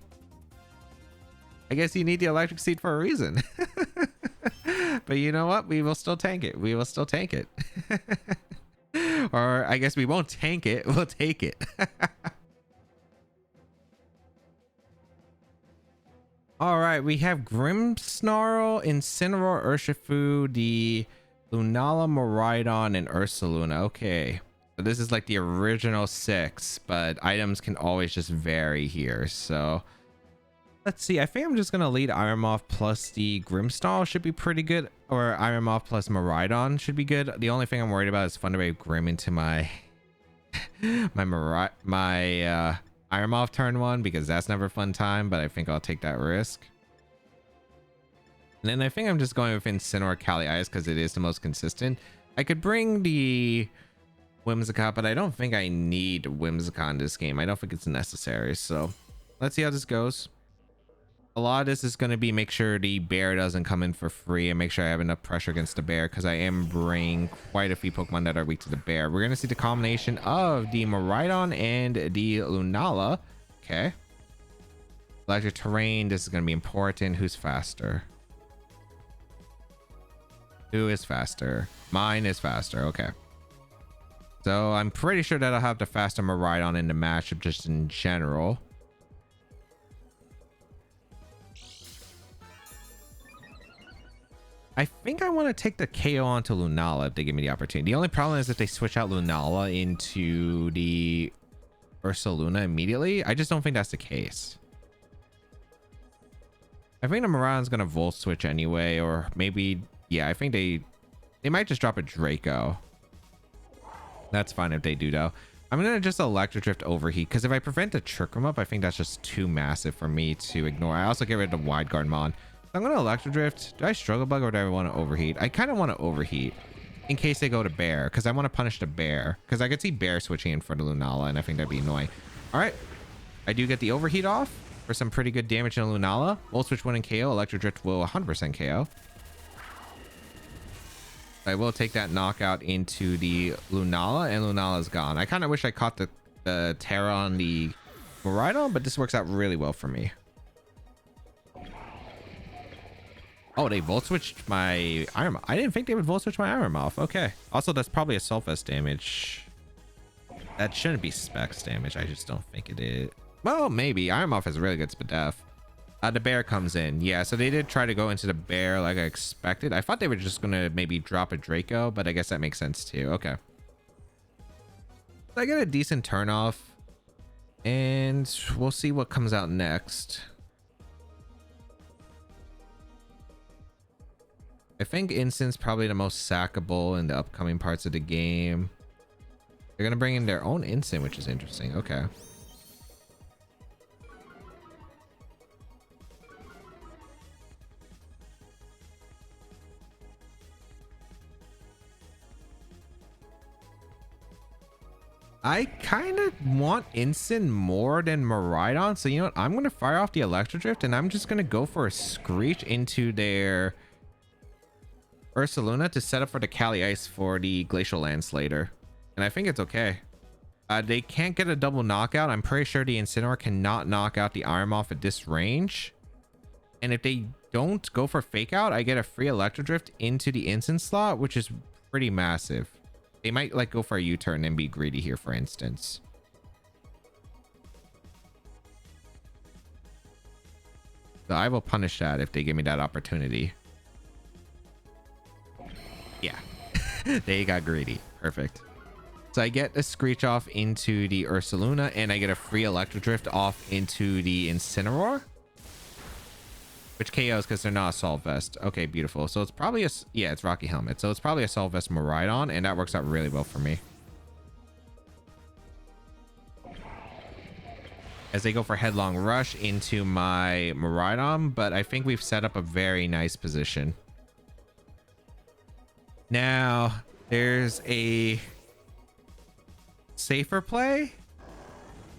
I guess you need the Electric Seed for a reason. But you know what? We will still tank it. We will still tank it. Or I guess we won't tank it. We'll take it. All right. We have Grimmsnarl, Incineroar, Urshifu, the Lunala, Miraidon, and Ursaluna. Okay. So this is like the original 6, but items can always just vary here. So... let's see. I think I'm just going to lead Iron Moth plus the Grimmsnarl should be pretty good. Or Iron Moth plus Miraidon should be good. The only thing I'm worried about is Thunder Wave Grim into my Iron Moth turn 1, because that's never a fun time, but I think I'll take that risk. And then I think I'm just going with Incineroar Cali Ice because it is the most consistent. I could bring the Whimsicott, but I don't think I need Whimsicott in this game. I don't think it's necessary. So let's see how this goes. A lot of this is going to be make sure the bear doesn't come in for free and make sure I have enough pressure against the bear, because I am bringing quite a few Pokemon that are weak to the bear. We're going to see the combination of the Miraidon and the Lunala. Okay. Electric Terrain. This is going to be important. Who's faster? Who is faster? Mine is faster. Okay. So I'm pretty sure that I'll have the faster Miraidon in the matchup just in general. I think I want to take the KO onto Lunala if they give me the opportunity. The only problem is if they switch out Lunala into the Ursaluna immediately. I just don't think that's the case. I think the Miraidon's going to Volt Switch anyway, or maybe... yeah, I think they might just drop a Draco. That's fine if they do, though. I'm going to just Electric Drift Overheat, because if I prevent the Trick Room up, I think that's just too massive for me to ignore. I also get rid of the Wide Guard Mon. I'm going to Electro Drift. Do I Struggle Bug or do I want to Overheat? I kind of want to Overheat in case they go to Bear, because I want to punish the Bear, because I could see Bear switching in for the Lunala, and I think that'd be annoying. All right. I do get the Overheat off for some pretty good damage in Lunala. Volt Switch 1 and KO. Electro Drift will 100% KO. I will take that knockout into the Lunala, and Lunala's gone. I kind of wish I caught the Terra on the Miraidon, but this works out really well for me. Oh, they Volt Switched my Iron Moth. I didn't think they would Volt Switch my Iron Moth. Okay. Also, that's probably a Sulfus damage. That shouldn't be Specs damage. I just don't think it is. Well, maybe. Iron Moth has really good Spadef. The bear comes in. Yeah, so they did try to go into the bear like I expected. I thought they were just going to maybe drop a Draco, but I guess that makes sense too. Okay. So I get a decent turn off, and we'll see what comes out next. I think Instant's probably the most sackable in the upcoming parts of the game. They're going to bring in their own Instant, which is interesting. Okay. I kind of want Instant more than Miraidon, so you know what? I'm going to fire off the Electro Drift, and I'm just going to go for a Screech into their Ursaluna to set up for the Cali Ice for the Glacial Lance later. And I think it's okay. They can't get a double knockout. I'm pretty sure the Incineroar cannot knock out the Iron Moth at this range. And if they don't go for Fake Out, I get a free Electro Drift into the Instant slot, which is pretty massive. They might like go for a U-turn and be greedy here, for instance. So I will punish that if they give me that opportunity. Yeah, they got greedy. Perfect. So I get a Screech off into the Ursaluna, and I get a free Electro Drift off into the Incineroar, which KOs because they're not Assault Vest. Okay, beautiful. So it's probably a, yeah, it's Rocky Helmet. So it's probably Assault Vest Miraidon, and that works out really well for me. As they go for Headlong Rush into my Miraidon, but I think we've set up a very nice position. Now, there's a safer play,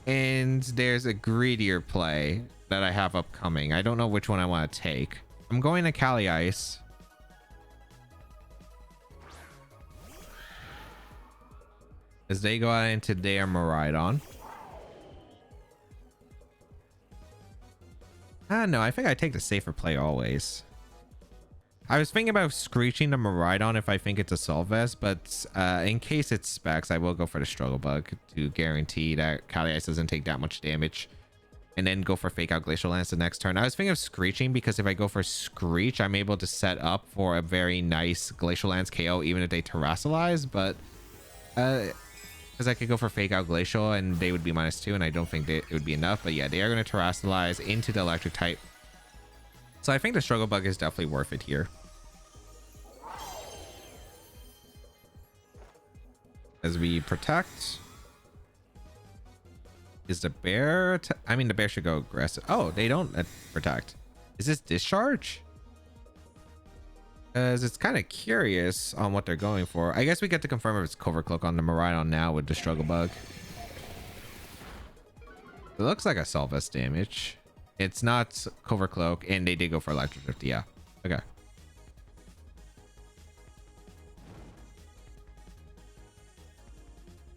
and there's a greedier play that I have upcoming. I don't know which one I want to take. I'm going to Cali Ice. As they go out into their Miraidon. No, I think I take the safer play always. I was thinking about screeching the Miraidon if I think it's Assault Vest, but in case it's Specs, I will go for the Struggle Bug to guarantee that Cali Ice doesn't take that much damage. And then go for Fake Out Glacial Lance the next turn. I was thinking of Screeching because if I go for Screech, I'm able to set up for a very nice Glacial Lance KO even if they Terrasilize, but because I could go for Fake Out Glacial and they would be -2, and I don't think it would be enough. But yeah, they are going to Terrasilize into the Electric type. So I think the Struggle Bug is definitely worth it here. As we protect. Is the bear... I mean, the bear should go aggressive. Oh, they don't protect. Is this Discharge? Because it's kind of curious on what they're going for. I guess we get to confirm if it's Covert Cloak on the Miraidon now with the Struggle Bug. It looks like Assault Vest damage. It's not Covert Cloak, and they did go for Electric Drift. Yeah. Okay.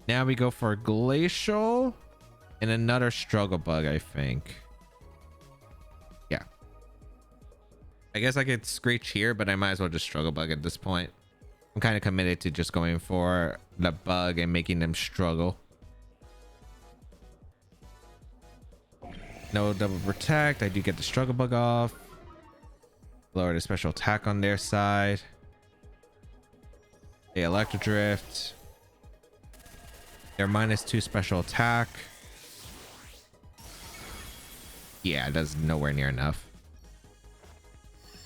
Now we go for Glacial and another Struggle Bug, I think. Yeah. I guess I could Screech here, but I might as well just Struggle Bug at this point. I'm kind of committed to just going for the bug and making them struggle. No double protect. I do get the Struggle Bug off. Lower the special attack on their side. The Electro Drift. They're -2 special attack. Yeah, it does nowhere near enough.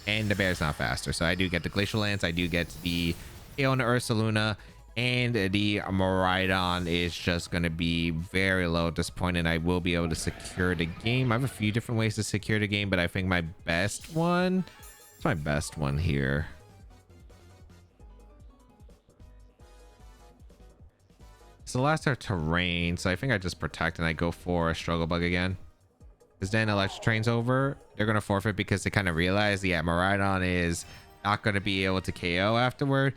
And the bear's not faster. So I do get the Glacial Lance. I do get the KO on the Ursaluna. And the Miraidon is just going to be very low at this point, and I will be able to secure the game. I have a few different ways to secure the game, but I think my best one... It's my best one here. So the last are terrain, so I think I just protect and I go for a Struggle Bug again. Because then Electric Train's over. They're going to forfeit because they kind of realize, yeah, Miraidon is not going to be able to KO afterward.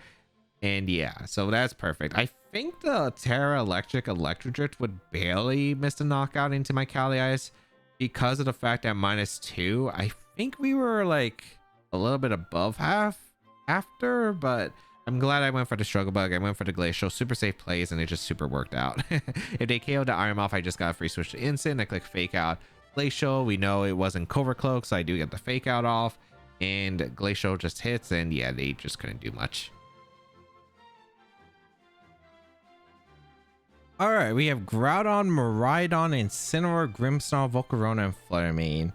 And yeah, so that's perfect. I think the Terra Electric Drift would barely miss the knockout into my Cali Ice because of the fact that -2. I think we were like a little bit above half after, but I'm glad I went for the Struggle Bug. I went for the Glacial. Super safe plays, and it just super worked out. If they KO'd the Iron Moth, I just got a free switch to Instant. I click Fake Out Glacial. We know it wasn't Covert Cloak, so I do get the Fake Out off. And Glacial just hits, and yeah, they just couldn't do much. All right, we have Groudon, Miraidon, Incineroar, Grimmsnarl, Volcarona, and Fluttermane.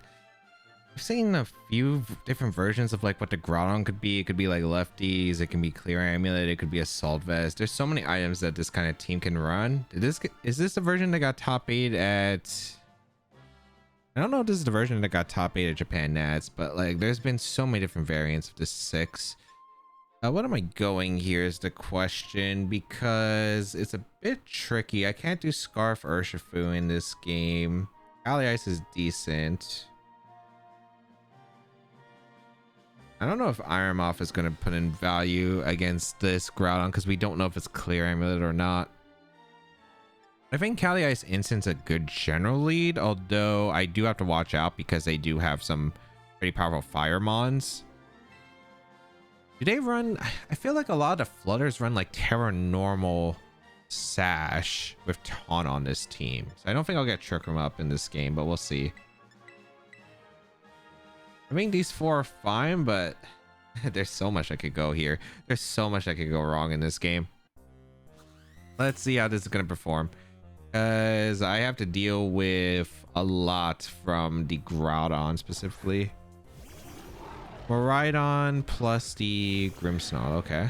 I've seen a few different versions of like what the Groudon could be. It could be like lefties, it can be Clear Amulet, it could be Assault Vest. There's so many items that this kind of team can run. Is this the version that got top 8 at... I don't know if this is the version that got top 8 at Japan Nats, but like there's been so many different variants of this 6. What am I going here is the question, because it's a bit tricky. I can't do Scarf Urshifu in this game. Alley Ice is decent. I don't know if Iron Moth is going to put in value against this Groudon, because we don't know if it's Clear Amulet or not. I think Cali Ice Instant's a good general lead, although I do have to watch out because they do have some pretty powerful Fire Mons. Do they run? I feel like a lot of the Flutters run like Terra Normal Sash with Taunt on this team. So I don't think I'll get Trick Room up in this game, but we'll see. I think these four are fine, but there's so much that could go here. There's so much that could go wrong in this game. Let's see how this is going to perform. Because I have to deal with a lot from the Groudon specifically. Miraidon plus the Grimmsnarl. Okay.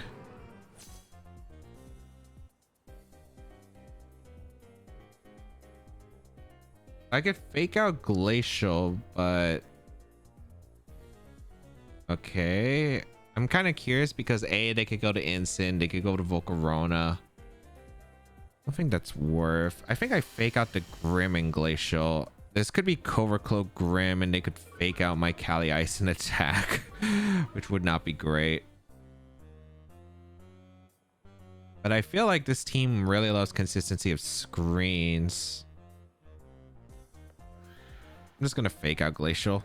I could fake out Glacial, but... Okay. I'm kind of curious because A, they could go to Instant, they could go to Volcarona. I don't think that's worth. I think I fake out the Grim and Glacial. This could be Covert Cloak Grim and they could fake out my Cali Ice and attack, which would not be great. But I feel like this team really loves consistency of screens. I'm just going to fake out Glacial.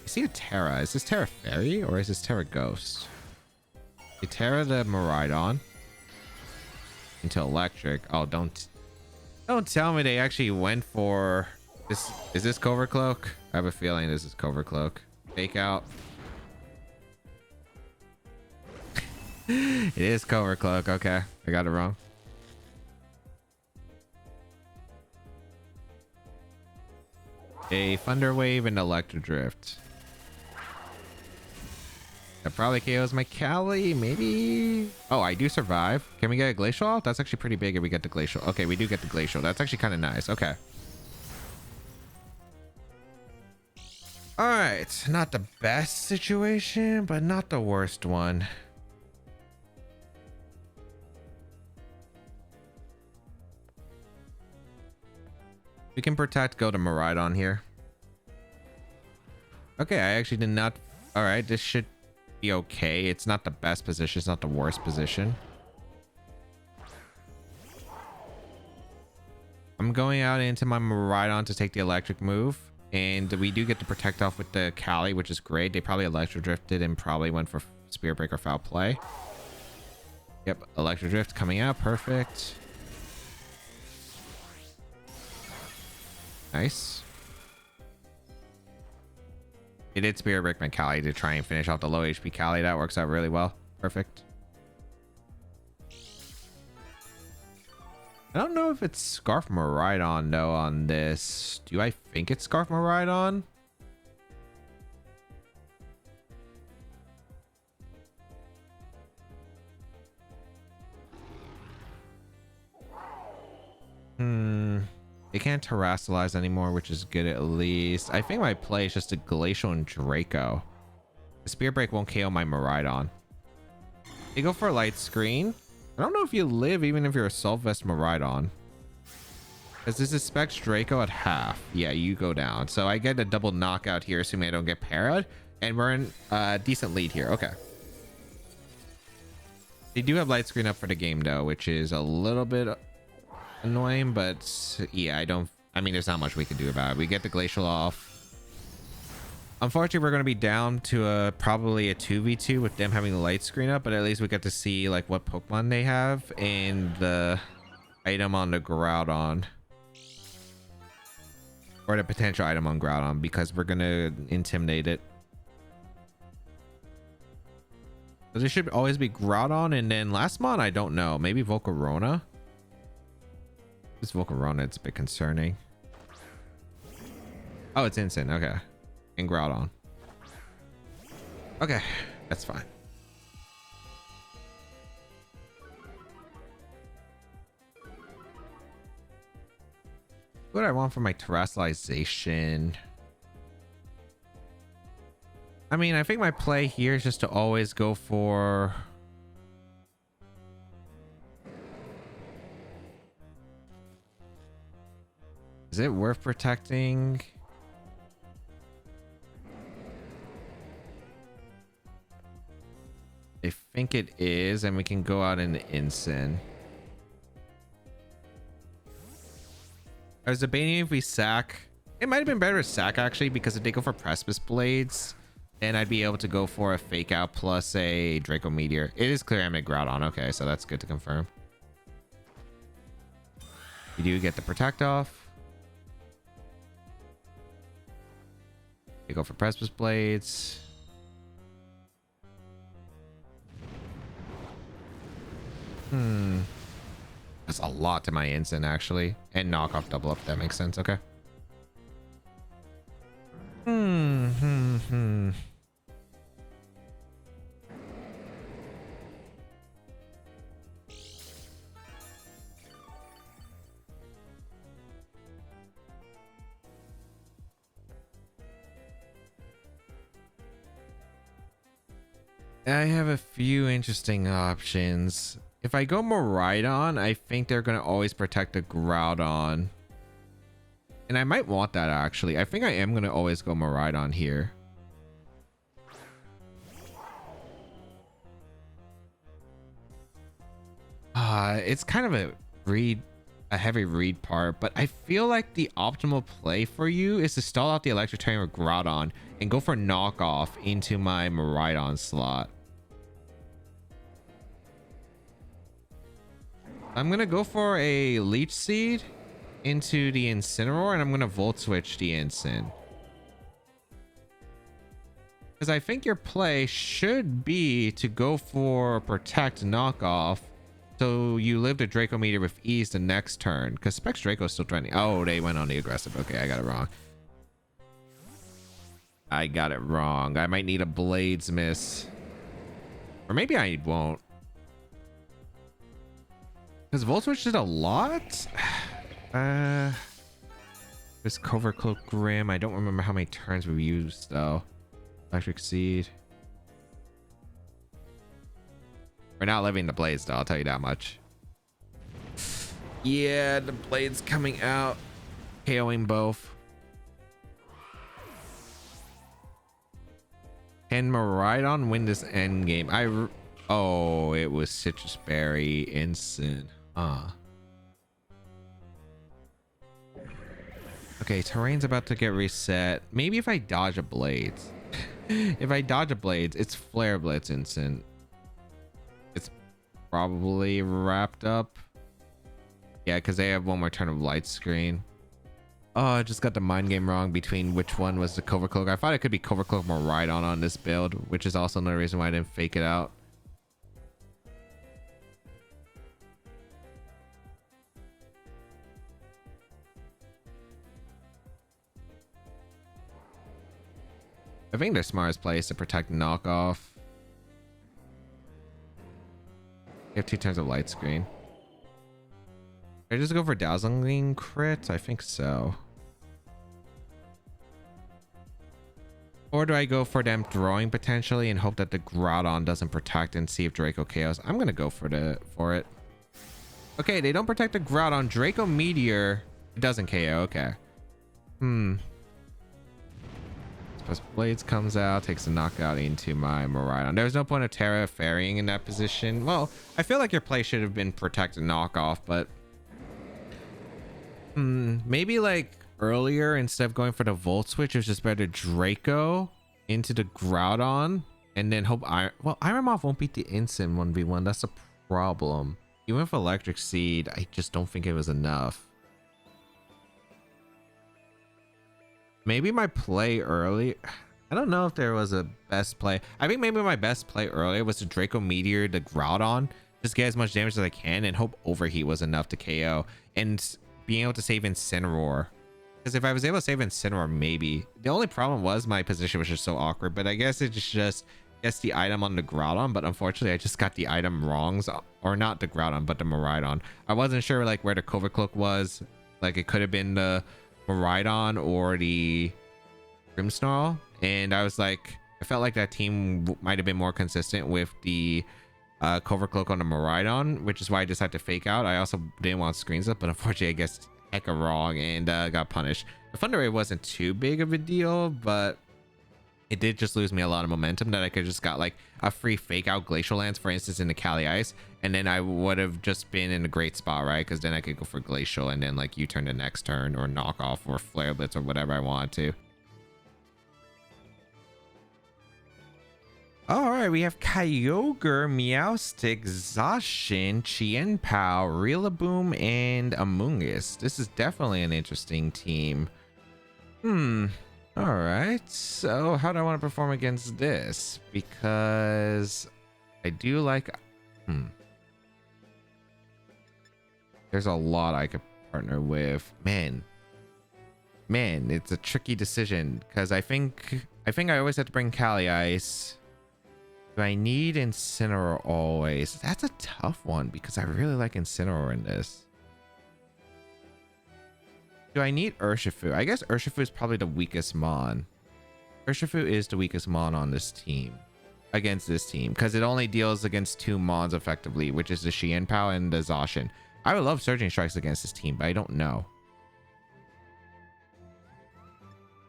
I see a Terra. Is this Terra Fairy or is this Terra Ghost? I Terra the Miraidon into Electric. Oh, don't tell me they actually went for this. Is this Covert Cloak? I have a feeling this is Covert Cloak. Fake out. It is Covert Cloak. Okay, I got it wrong. A Thunder Wave and Electro Drift. That probably KOs my Cali, maybe. Oh, I do survive. Can we get a Glacial off? That's actually pretty big if we get the Glacial. Okay, we do get the Glacial. That's actually kind of nice. Okay. All right, not the best situation, but not the worst one. We can protect, go to Miraidon here. Okay, I actually did not. All right, this should be okay. It's not the best position. It's not the worst position. I'm going out into my Miraidon to take the electric move. And we do get to protect off with the Cali, which is great. They probably Electro Drifted and probably went for Spirit Break or Foul Play. Yep, Electro Drift coming out. Perfect. Nice. It did Spirit Break my Cali to try and finish off the low HP Cali. That works out really well. Perfect. I don't know if it's Scarf Miraidon though on this. Do I think it's Scarf Miraidon? They can't terrestrialize anymore, which is good at least. I think my play is just a Glacial and Draco. The Spirit Break won't KO my Miraidon. They go for a Light Screen. I don't know if you live even if you're a Assault Vest Miraidon. Because this expects Draco at half. Yeah, you go down. So I get a double knockout here, assuming I don't get parried. And we're in a decent lead here. Okay. They do have Light Screen up for the game though, which is a little bit annoying, but yeah, I mean, there's not much we can do about it. We get the Glacial off. Unfortunately, we're going to be down to probably a 2v2 with them having the light screen up, but at least we get to see like what Pokemon they have and the item on the Groudon. Or the potential item on Groudon, because we're going to intimidate it. So there should always be Groudon, and then last mon, I don't know. Maybe Volcarona? This Volcarona, it's a bit concerning. Oh, it's instant. Okay. And Groudon. Okay, that's fine. What do I want for my terrestrialization? I mean, I think my play here is just to always go for... Is it worth protecting? I think it is, and we can go out into Ensign. I was debating if we sack. It might have been better to sack actually, because if they go for Precipice Blades, then I'd be able to go for a Fake Out plus a Draco Meteor. It is clear I'm gonna Groudon. Okay, so that's good to confirm. We do get the Protect off. We go for Precipice Blades. That's a lot to my Ensign actually. And knock off double up, that makes sense. Okay. I have a few interesting options. If I go Miraidon, I think they're going to always protect the Groudon. And I might want that actually. I think I am going to always go Miraidon here. It's kind of a heavy read part, but I feel like the optimal play for you is to stall out the Electric Terrain with Groudon and go for knockoff into my Miraidon slot. I'm gonna go for a Leech Seed into the Incineroar, and I'm gonna Volt Switch the Ensign. Because I think your play should be to go for Protect Knockoff, so you live the Draco Meteor with ease the next turn. Because Specs Draco is still threatening. Oh, they went on the aggressive. Okay, I got it wrong. I might need a Blades Miss. Or maybe I won't. Because Volt Switch did a lot? This Covert Cloak Grim. I don't remember how many turns we've used though. Electric Seed. We're not living the Blades though, I'll tell you that much. Yeah, the Blades coming out. KOing both. Can Miraidon win this end game? Oh, it was Citrus Berry Instant. Okay, terrain's about to get reset. Maybe if I dodge a Blades. If I dodge a Blades, it's Flare Blitz Instant. It's probably wrapped up. Yeah, because they have one more turn of Light Screen. Oh, I just got the mind game wrong between which one was the Covert Cloak. I thought it could be Covert Cloak Miraidon on this build, which is also another reason why I didn't fake it out. I think their smartest play is to protect knockoff. You have 2 turns of Light Screen. Should I just go for Dazzling crit? I think so. Or do I go for them throwing potentially and hope that the Groudon doesn't protect and see if Draco KOs? I'm gonna go for it. Okay, they don't protect the Groudon. Draco Meteor doesn't KO. Okay. Blades comes out, takes a knockout into my Miraidon. There's no point of Terra Fairying in that position. Well, I feel like your play should have been protect and knockoff, but maybe like earlier instead of going for the Volt Switch, it was just better Draco into the Groudon and then hope Iron Moth won't beat the Instant 1v1. That's a problem. Even with Electric Seed, I just don't think it was enough. Maybe my play early, I don't know if there was a best play. I think maybe my best play earlier was to Draco Meteor the Groudon, just get as much damage as I can and hope Overheat was enough to KO and being able to save Incineroar. Because if I was able to save Incineroar, maybe. The only problem was my position was just so awkward, but I guess it's just gets the item on the Groudon, but unfortunately I just got the item wrongs, or not the Groudon, but the Miraidon. I wasn't sure like where the Covert Cloak was. Like it could have been the Miraidon or the Grimmsnarl, and I was like, I felt like that team might have been more consistent with the Covert Cloak on the Miraidon, which is why I decided to fake out. I also didn't want screens up, but unfortunately I guessed hecka wrong and got punished. The Thunder Wave wasn't too big of a deal, but it did just lose me a lot of momentum that I could just got like a free fake out Glacial Lance, for instance, in the Kali Ice, and then I would have just been in a great spot, right? Because then I could go for Glacial and then like U-turn the next turn or knock off or Flare Blitz or whatever I wanted to. All right, we have Kyogre, Meowstic, Zacian, Chien-Pao, Rillaboom, and Amoonguss. This is definitely an interesting team. All right, so how do I want to perform against this? Because I do like... There's a lot I could partner with. Man, it's a tricky decision because I think I always have to bring Kali Ice. Do I need Incineroar always? That's a tough one because I really like Incineroar in this. Do I need Urshifu? I guess Urshifu is probably the weakest Mon. Urshifu is the weakest Mon on this team. Against this team. Because it only deals against 2 Mons effectively. Which is the Chien-Pao and the Zacian. I would love Surging Strikes against this team. But I don't know.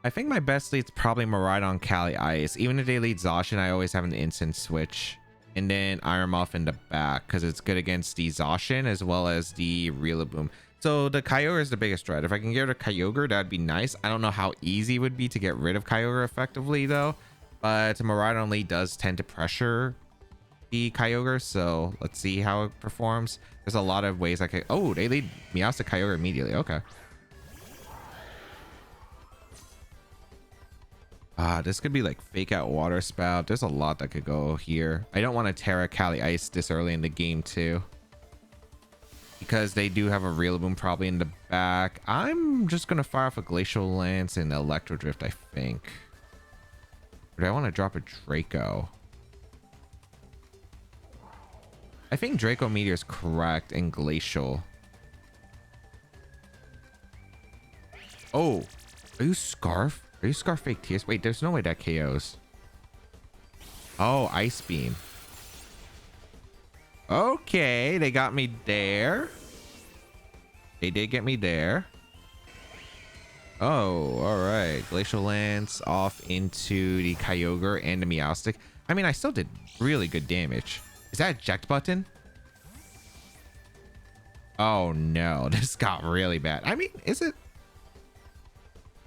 I think my best lead's probably Miraidon, Kali Ice. Even if they lead Zacian, I always have an instant switch. And then Iron Moth in the back. Because it's good against the Zacian as well as the Rillaboom. So the Kyogre is the biggest threat. If I can get rid of Kyogre, that'd be nice. I don't know how easy it would be to get rid of Kyogre effectively though. But Miraidon lead does tend to pressure the Kyogre. So let's see how it performs. There's a lot of ways I could... Oh, they lead Meowstic Kyogre immediately. Okay. This could be like fake out Water Spout. There's a lot that could go here. I don't want to Terra Kali Ice this early in the game too. Because they do have a Rillaboom probably in the back. I'm just going to fire off a Glacial Lance and Electro Drift, I think. Or do I want to drop a Draco? I think Draco Meteor is correct and Glacial. Oh, are you Scarf? Are you Scarf Fake Tears? Wait, there's no way that KOs. Oh, Ice Beam. Okay, they got me there. They did get me there. Oh, all right. Glacial Lance off into the Kyogre and the Meowstic. I mean, I still did really good damage. Is that eject button? Oh no, this got really bad. I mean, is it?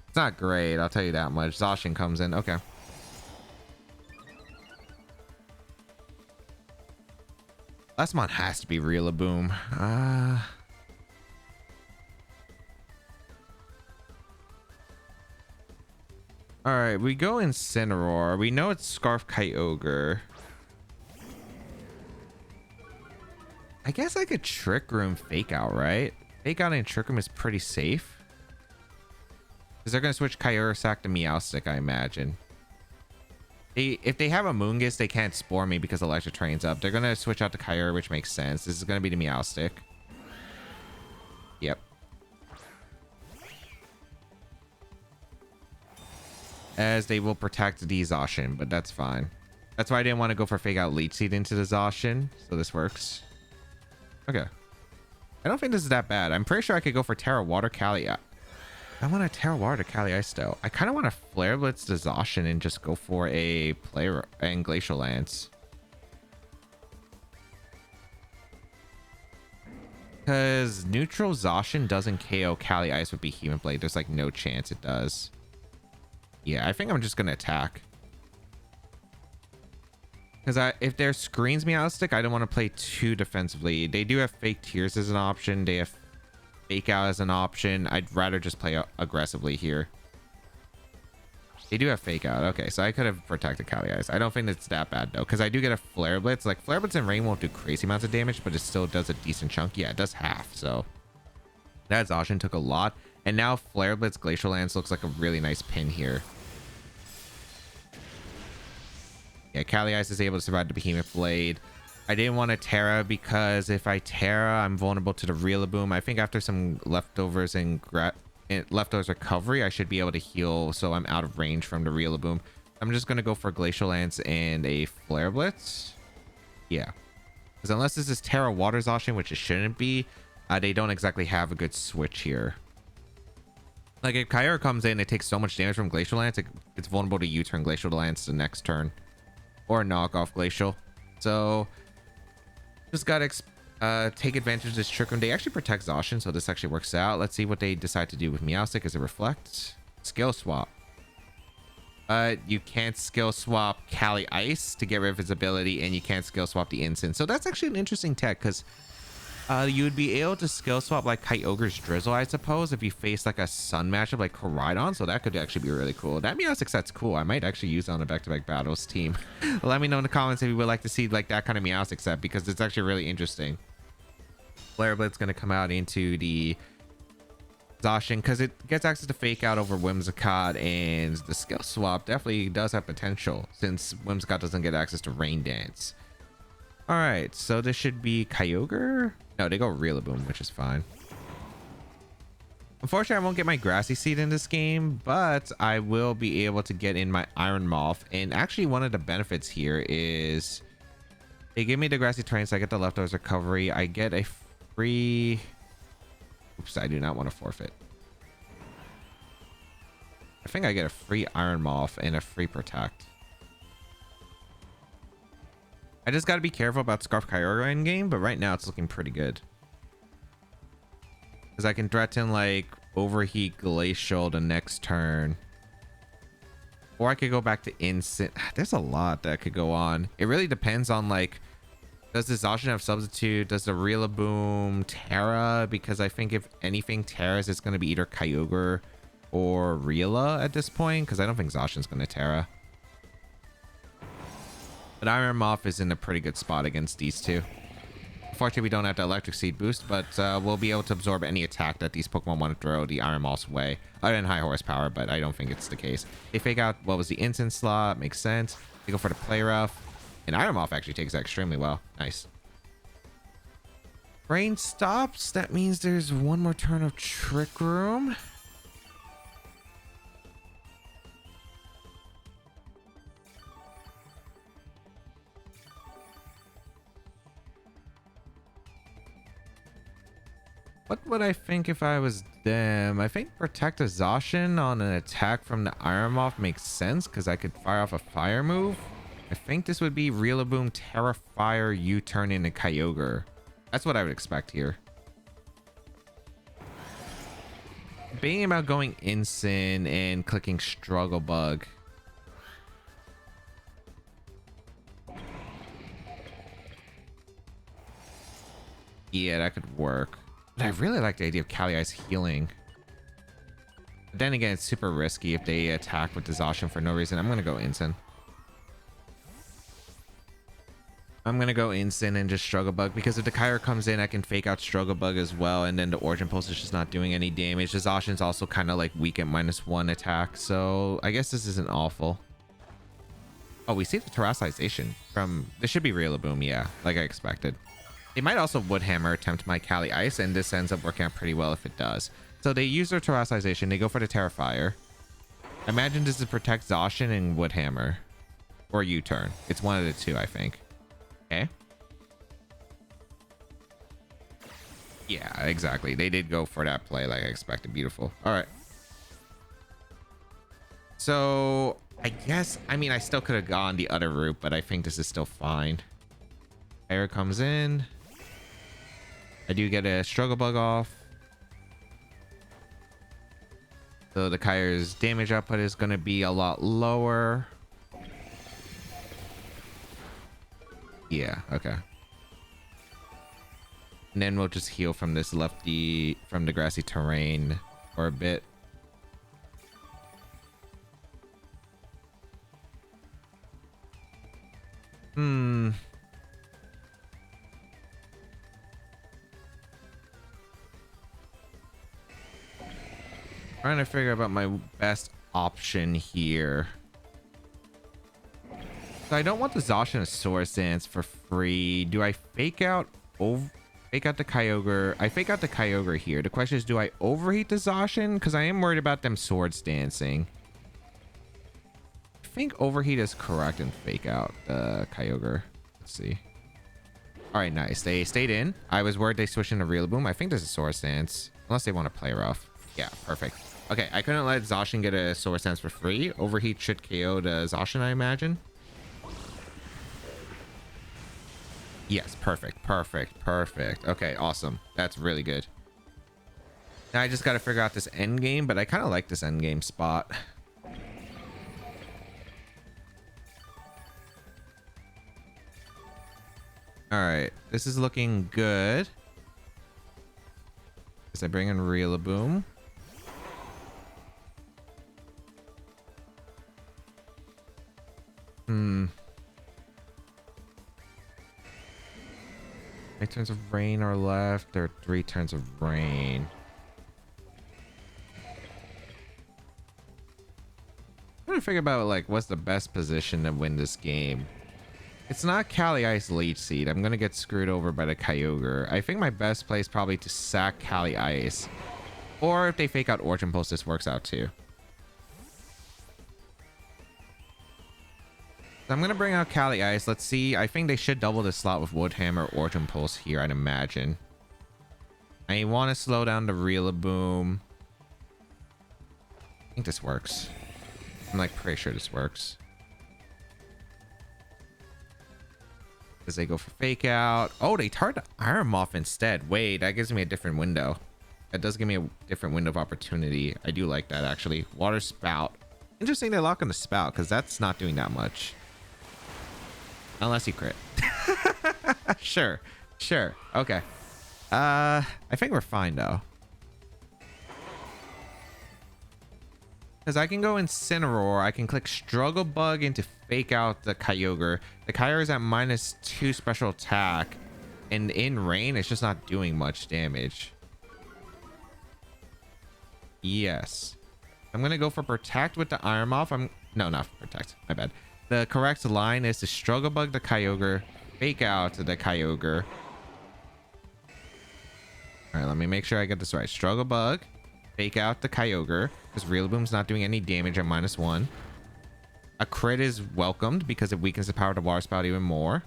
It's not great, I'll tell you that much. Zacian comes in. Okay. Last mon has to be Rillaboom. All right, we go Incineroar. We know it's Scarf Kyogre. I guess I could Trick Room Fake Out, right? Fake Out and Trick Room is pretty safe. Because they're going to switch Kyogre Sack to Meowstic, I imagine. If they have a Moongus, they can't Spore me because Electric Train's up. They're going to switch out to Kyogre, which makes sense. This is going to be the Meowstic. Yep. As they will protect the Zacian, but that's fine. That's why I didn't want to go for Fake Out Leech Seed into the Zacian. So this works. Okay. I don't think this is that bad. I'm pretty sure I could go for Terra Water Kali. I want to Terra Water Kali Ice though. I kind of want to Flare Blitz the Zacian and just go for a Player and Glacial Lance. Because neutral Zacian doesn't KO Kali Ice with Behemoth Blade. There's like no chance it does. Yeah, I think I'm just going to attack. Because if there screens Meowstic, I don't want to play too defensively. They do have Fake Tears as an option. They have Fake Out as an option. I'd rather just play aggressively here. They do have Fake Out. Okay, so I could have protected Kali Ice. I don't think it's that bad though, because I do get a Flare Blitz. Like Flare Blitz and Rain won't do crazy amounts of damage, but it still does a decent chunk. Yeah, it does half. So that Zacian took a lot. And now Flare Blitz Glacial Lance looks like a really nice pin here. Yeah, Kali Ice is able to survive the Behemoth Blade. I didn't want to Terra because if I Terra, I'm vulnerable to the Rillaboom. I think after some leftovers and leftovers recovery, I should be able to heal, so I'm out of range from the Rillaboom. I'm just gonna go for Glacial Lance and a Flare Blitz. Yeah, because unless this is Terra Water Zacian, which it shouldn't be, they don't exactly have a good switch here. Like if Kyogre comes in, it takes so much damage from Glacial Lance, it's vulnerable to U-turn Glacial Lance the next turn, or knock off Glacial. So just gotta take advantage of this Trick Room. They actually protect Zacian, so this actually works out. Let's see what they decide to do with Meowstic. Is it Reflect? Skill Swap. You can't skill swap Cali Ice to get rid of its ability, and you can't skill swap the Instant. So that's actually an interesting tech, because you would be able to skill swap like Kyogre's Drizzle, I suppose, if you face like a Sun matchup like Koraidon. So that could actually be really cool. That Meowstic set's cool. I might actually use it on a back-to-back battles team. Let me know in the comments if you would like to see like that kind of Meowstic set, because it's actually really interesting. Flare Blitz going to come out into the Zacian because it gets access to Fake Out over Whimsicott, and the skill swap definitely does have potential since Whimsicott doesn't get access to Rain Dance. All right, so this should be Kyogre. No, they go Rillaboom, which is fine. Unfortunately, I won't get my Grassy Seed in this game, but I will be able to get in my Iron Moth. And actually, one of the benefits here is they give me the Grassy Terrain, so I get the Leftovers Recovery. I get a free... Oops, I do not want to forfeit. I think I get a free Iron Moth and a free Protect. I just got to be careful about Scarf Kyogre in game, but right now it's looking pretty good. Because I can threaten like Overheat Glacial the next turn. Or I could go back to Instant. There's a lot that could go on. It really depends on like, does the Zacian have Substitute? Does the Rillaboom Terra? Because I think if anything Terras, it's going to be either Kyogre or Rila at this point. Because I don't think Zacian's going to Terra. But Iron Moth is in a pretty good spot against these two. Unfortunately, we don't have the Electric Seed boost, but we'll be able to absorb any attack that these Pokemon want to throw the Iron Moth's way. Other than high horsepower, but I don't think it's the case. They fake out what was the Instant slot. Makes sense. They go for the Play Rough. And Iron Moth actually takes that extremely well. Nice. Rain stops. That means there's one more turn of Trick Room. What would I think if I was them? I think Protect a Zacian on an attack from the Iron Moth makes sense because I could fire off a fire move. I think this would be Rillaboom, Terra Fire, U-turn into Kyogre. That's what I would expect here. Being about going Instant and clicking Struggle Bug. Yeah, that could work. But I really like the idea of Cali Ice healing. But then again, it's super risky if they attack with the Zacian for no reason. I'm going to go Instant. I'm going to go Instant and just Struggle Bug, because if the Kyogre comes in, I can fake out Struggle Bug as well, and then the Origin Pulse is just not doing any damage. The Zacian's also kind of like weak at -1 attack, so I guess this isn't awful. Oh, we see the Terrassization from... This should be Rillaboom, yeah, like I expected. They might also Wood Hammer attempt my Cali Ice, and this ends up working out pretty well if it does. So they use their Terrassization, they go for the Terrifier. Imagine this is Protect Zacian and Wood Hammer. Or U-turn. It's one of the two, I think. Okay. Yeah, exactly. They did go for that play like I expected. Beautiful. All right. So I guess, I mean, I still could have gone the other route, but I think this is still fine. Kyogre comes in. I do get a Struggle Bug off. So the Kyogre's damage output is going to be a lot lower. Yeah, okay. And then we'll just heal from this lefty, from the Grassy Terrain for a bit. Trying to figure out my best option here. So I don't want the Zacian and Source Dance for free. Do I fake out the Kyogre? I fake out the Kyogre here. The question is, do I overheat the Zacian? Because I am worried about them Swords Dancing. think Overheat is correct and fake out the Kyogre. Let's see. All right, nice. They stayed in. I was worried they switched into Rillaboom. I think there's a Swords Dance. Unless they want to play rough. Yeah, perfect. Okay, I couldn't let Zacian get a Swords Dance for free. Overheat should KO the Zacian, I imagine. Yes, perfect, perfect, perfect. Okay, awesome. That's really good. Now I just got to figure out this end game, but I kind of like this end game spot. All right, this is looking good. As I bring in Rillaboom. How many turns of rain are left? There are 3 turns of rain. I'm trying to figure about like what's the best position to win this game. It's not Cali Ice Leech Seed. I'm gonna get screwed over by the Kyogre. I think my best play is probably to sack Cali Ice. Or if they fake out Origin Pulse, this works out too. So I'm gonna bring out Cali Ice. Let's see. I think they should double the slot with Woodhammer or Origin Pulse here, I'd imagine. I want to slow down the Rillaboom. I think this works. I'm like pretty sure this works. As they go for fake out. Oh, they target Iron Moth instead. Wait, that gives me a different window. That does give me a different window of opportunity. I do like that actually. Water Spout. Interesting they lock on the Spout because that's not doing that much. Unless you crit. Sure. Sure. Okay. I think we're fine though. Because I can go Incineroar. I can click Struggle Bug into fake out the Kyogre. The Kyogre is at -2 special attack. And in rain, it's just not doing much damage. Yes. I'm going to go for Protect with the Iron Moth. No, not Protect. My bad. The correct line is to Struggle Bug the Kyogre. Fake out the Kyogre. All right, let me make sure I get this right. Struggle Bug. Fake out the Kyogre. Because Rillaboom's not doing any damage at -1. A crit is welcomed because it weakens the power of the Water Spout even more.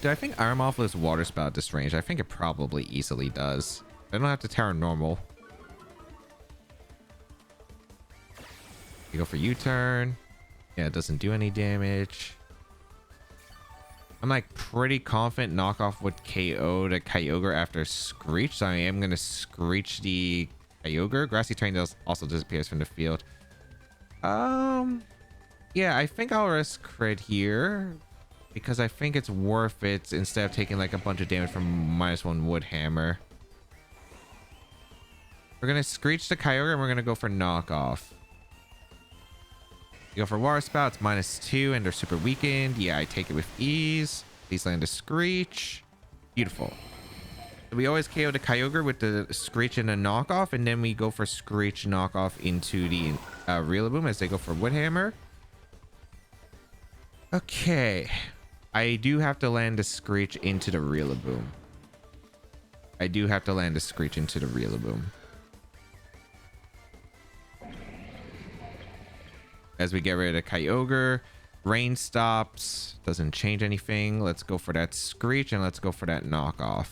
Do I think Iron Moth is Water Spout at this range? I think it probably easily does. I don't have to Terra Normal. You go for U-turn. Yeah, it doesn't do any damage. I'm like pretty confident knockoff would KO the Kyogre after Screech, so I am gonna Screech the Kyogre. Grassy Terrain also disappears from the field. Yeah, I think I'll risk crit here because I think it's worth it instead of taking like a bunch of damage from -1 Woodhammer. We're gonna Screech the Kyogre and we're gonna go for knockoff. You go for Water Spout, it's -2 and they're super weakened. Yeah, I take it with ease. Please land a Screech. Beautiful. So we always KO the Kyogre with the Screech and a knockoff, and then we go for Screech knockoff into the Rillaboom as they go for Woodhammer. Okay. I do have to land a Screech into the Rillaboom. I do have to land a Screech into the Rillaboom. As we get rid of the Kyogre, rain stops, doesn't change anything. Let's go for that Screech and let's go for that knockoff.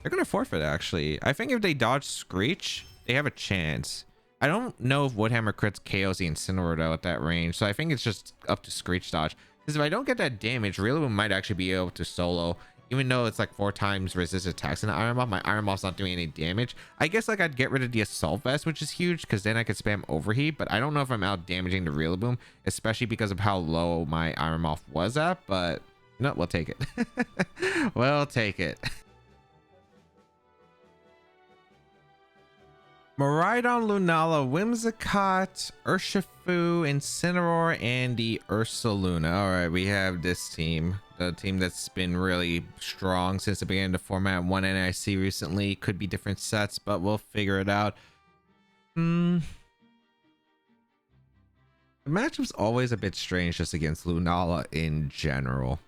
They're gonna forfeit actually. I think if they dodge Screech, they have a chance. I don't know if Woodhammer crits KOs the Incineroar though at that range, so I think it's just up to Screech dodge. Because if I don't get that damage, Rillaboom might actually be able to solo. Even though it's like 4 times resist attacks in the Iron Moth, my Iron Moth's not doing any damage. I guess like I'd get rid of the Assault Vest, which is huge, because then I could spam Overheat. But I don't know if I'm out damaging the Rillaboom, especially because of how low my Iron Moth was at. But no, we'll take it. We'll take it. Miraidon, Lunala, Whimsicott, Urshifu, Incineroar, and the Ursaluna. All right, we have this team. The team that's been really strong since the beginning of the format. One NIC recently. Could be different sets, but we'll figure it out. The matchup's always a bit strange just against Lunala in general.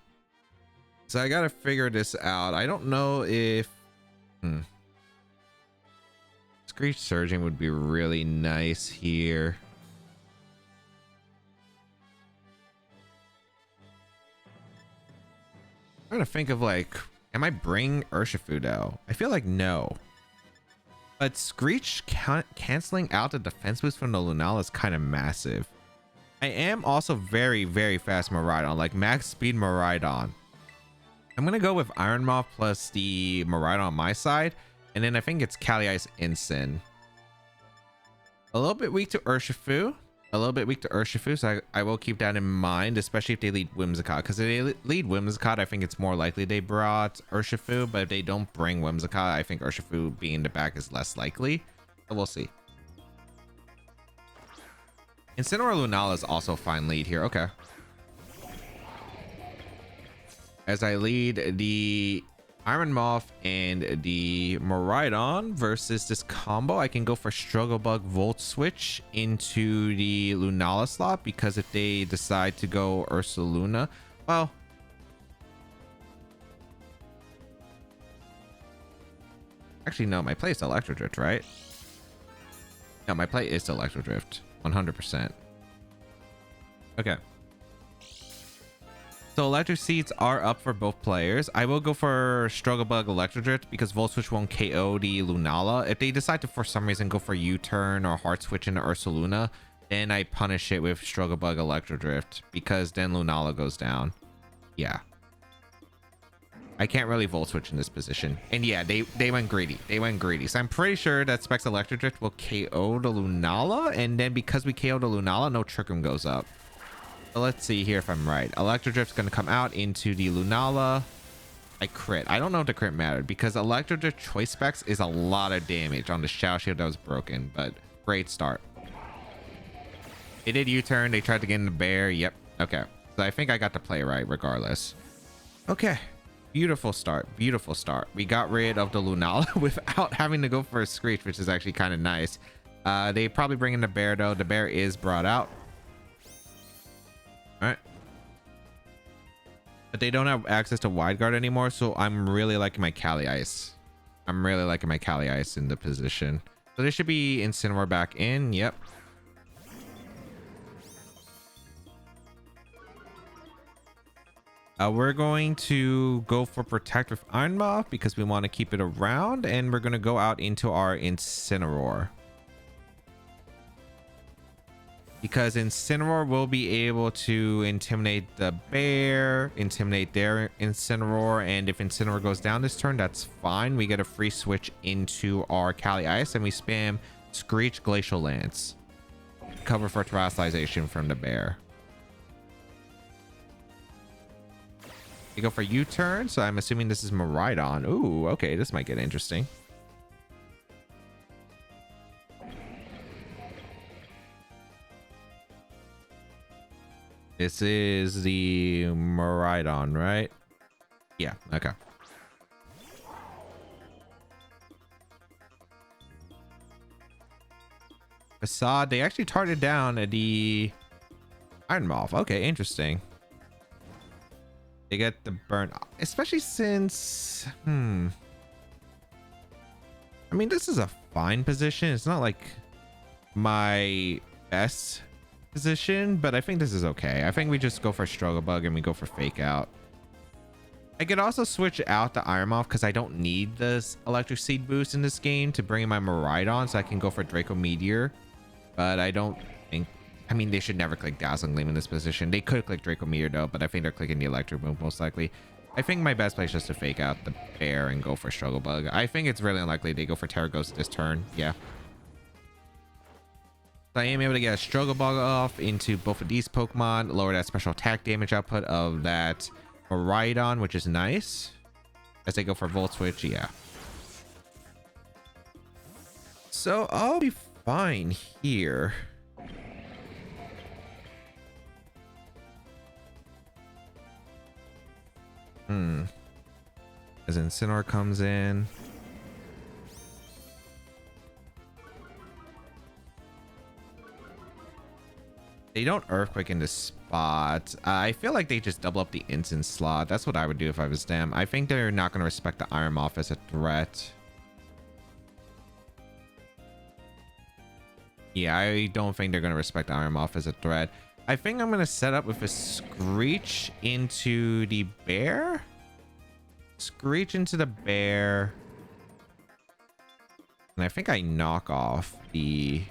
So I gotta figure this out. I don't know if... Screech surging would be really nice here. I'm trying to think of like, am I bringing Urshifu though? I feel like no. But Screech canceling out the defense boost from the Lunala is kind of massive. I am also very, very fast Miraidon, like max speed Miraidon. I'm going to go with Iron Moth plus the Miraidon on my side. And then I think it's Kali Ice Incin. A little bit weak to Urshifu. So I will keep that in mind, especially if they lead Whimsicott. Because if they lead Whimsicott, I think it's more likely they brought Urshifu. But if they don't bring Whimsicott, I think Urshifu being in the back is less likely. So we'll see. Incineroar Lunala is also a fine lead here. Okay. As I lead the Iron Moth and the Miraidon versus this combo, I can go for Struggle Bug Volt Switch into the Lunala slot, because if they decide to go Ursaluna, well, actually no, my play is Electro Drift, right? No, my play is Electro Drift 100%. Okay. So electric seeds are up for both players. I will go for Struggle Bug Electro Drift because Volt Switch won't KO the Lunala. If they decide to for some reason go for U-turn or hard switch into Ursaluna, then I punish it with Struggle Bug Electro Drift, because then Lunala goes down. Yeah. I can't really Volt Switch in this position. And yeah, they went greedy. So I'm pretty sure that Specs Electro Drift will KO the Lunala, and then because we KO the Lunala, no Trick Room goes up. So let's see here if I'm right. Electro Drift's going to come out into the Lunala. I crit. I don't know if the crit mattered, because Electro Drift Choice Specs is a lot of damage on the Shadow Shield that was broken, but great start. They did U-turn. They tried to get in the bear. Yep. Okay. So I think I got the play right regardless. Okay. Beautiful start. Beautiful start. We got rid of the Lunala without having to go for a Screech, which is actually kind of nice. They probably bring in the bear though. The bear is brought out. Alright. But they don't have access to Wide Guard anymore, so I'm really liking my Kali Ice. in the position. So there should be Incineroar back in. Yep. We're going to go for Protect with Iron Moth because we want to keep it around, and we're going to go out into our Incineroar. Because Incineroar will be able to intimidate the bear, intimidate their Incineroar, and if Incineroar goes down this turn, that's fine. We get a free switch into our Kali Ice, and we spam Screech Glacial Lance. Cover for Terastallization from the bear. We go for U-turn, so I'm assuming this is Miraidon. Ooh, okay, this might get interesting. This is the Miraidon, right? Yeah, okay. Facade, they actually targeted down the Iron Moth. Okay, interesting. They get the burn, especially since I mean, this is a fine position. It's not like my best position, but I think this is okay. I think we just go for Struggle Bug and we go for Fake Out. I could also switch out the Iron Moth because I don't need this Electric Seed boost in this game to bring in my Miraidon, so I can go for Draco Meteor. But I don't think, I mean, they should never click Dazzling Gleam in this position. They could click Draco Meteor though, but I think they're clicking the Electric move most likely. I think my best play is just to Fake Out the bear and go for Struggle Bug. I think it's really unlikely they go for Terra Ghost this turn. Yeah. So I am able to get a Struggle Bug off into both of these Pokemon, lower that special attack damage output of that Miraidon, which is nice. As they go for Volt Switch, yeah. So I'll be fine here. As Incineroar comes in. They don't Earthquake in this spot. I feel like they just double up the Instant slot. That's what I would do if I was them. I think they're not going to respect the Iron Moth as a threat. Yeah, I don't think they're going to respect Iron Moth as a threat. I think I'm going to set up with a Screech into the bear. Screech into the bear. And I think I knock off the...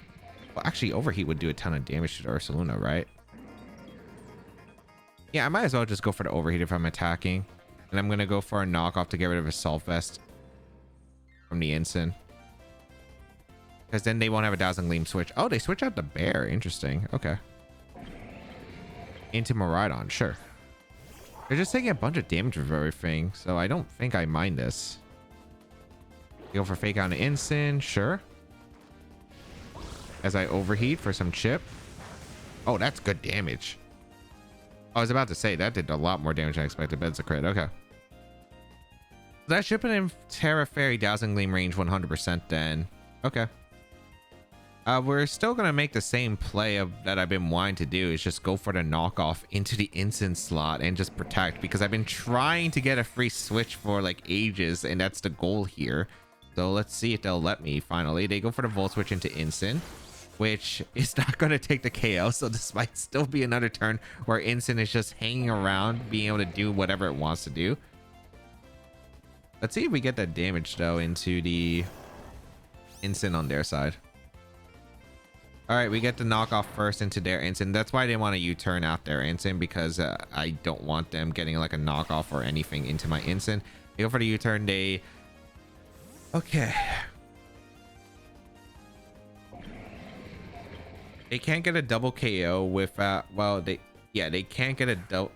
Well, actually, Overheat would do a ton of damage to the Ursaluna, right? Yeah, I might as well just go for the Overheat if I'm attacking. And I'm going to go for a knockoff to get rid of Assault Vest from the Ensign. Because then they won't have a Dazzling Gleam switch. Oh, they switch out the bear. Interesting. Okay. Into Miraidon. Sure. They're just taking a bunch of damage with everything. So I don't think I mind this. Go for Fake out an Ensign. Sure. As I Overheat for some chip. Oh, that's good damage. I was about to say that did a lot more damage than I expected, but it's a crit. Okay. That should put in Terra Fairy Dazzling Gleam range 100% then. Okay. We're still going to make the same play that I've been wanting to do, is just go for the knockoff into the instant slot and just protect, because I've been trying to get a free switch for like ages, and that's the goal here. So let's see if they'll let me finally. They go for the Volt Switch into instant, which is not going to take the KO. So this might still be another turn where instant is just hanging around, being able to do whatever it wants to do. Let's see if we get that damage though into the instant on their side. All right, we get the knockoff first into their instant. That's why they want to U-turn out their instant, because I don't want them getting like a knockoff or anything into my instant. They go for the U-turn. They... Okay. They can't get a double KO with... well, they... Yeah, they can't get a double...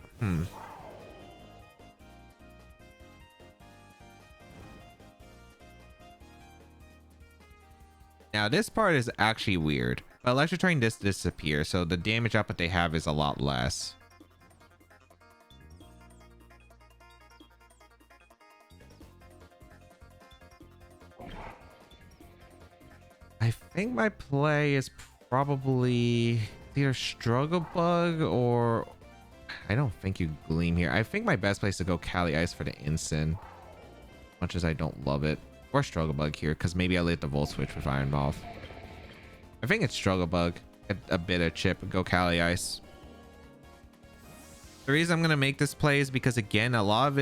Now, this part is actually weird. But Electric Train disappears, so the damage output they have is a lot less. I think my play is probably either Struggle Bug or... I don't think you Gleam here. I think my best place to go Cali Ice for the instant. Much as I don't love it. Or Struggle Bug here, because maybe I lit the Volt Switch with Iron Moth. I think it's Struggle Bug. Get a bit of chip and go Cali Ice. The reason I'm going to make this play is because, again, a lot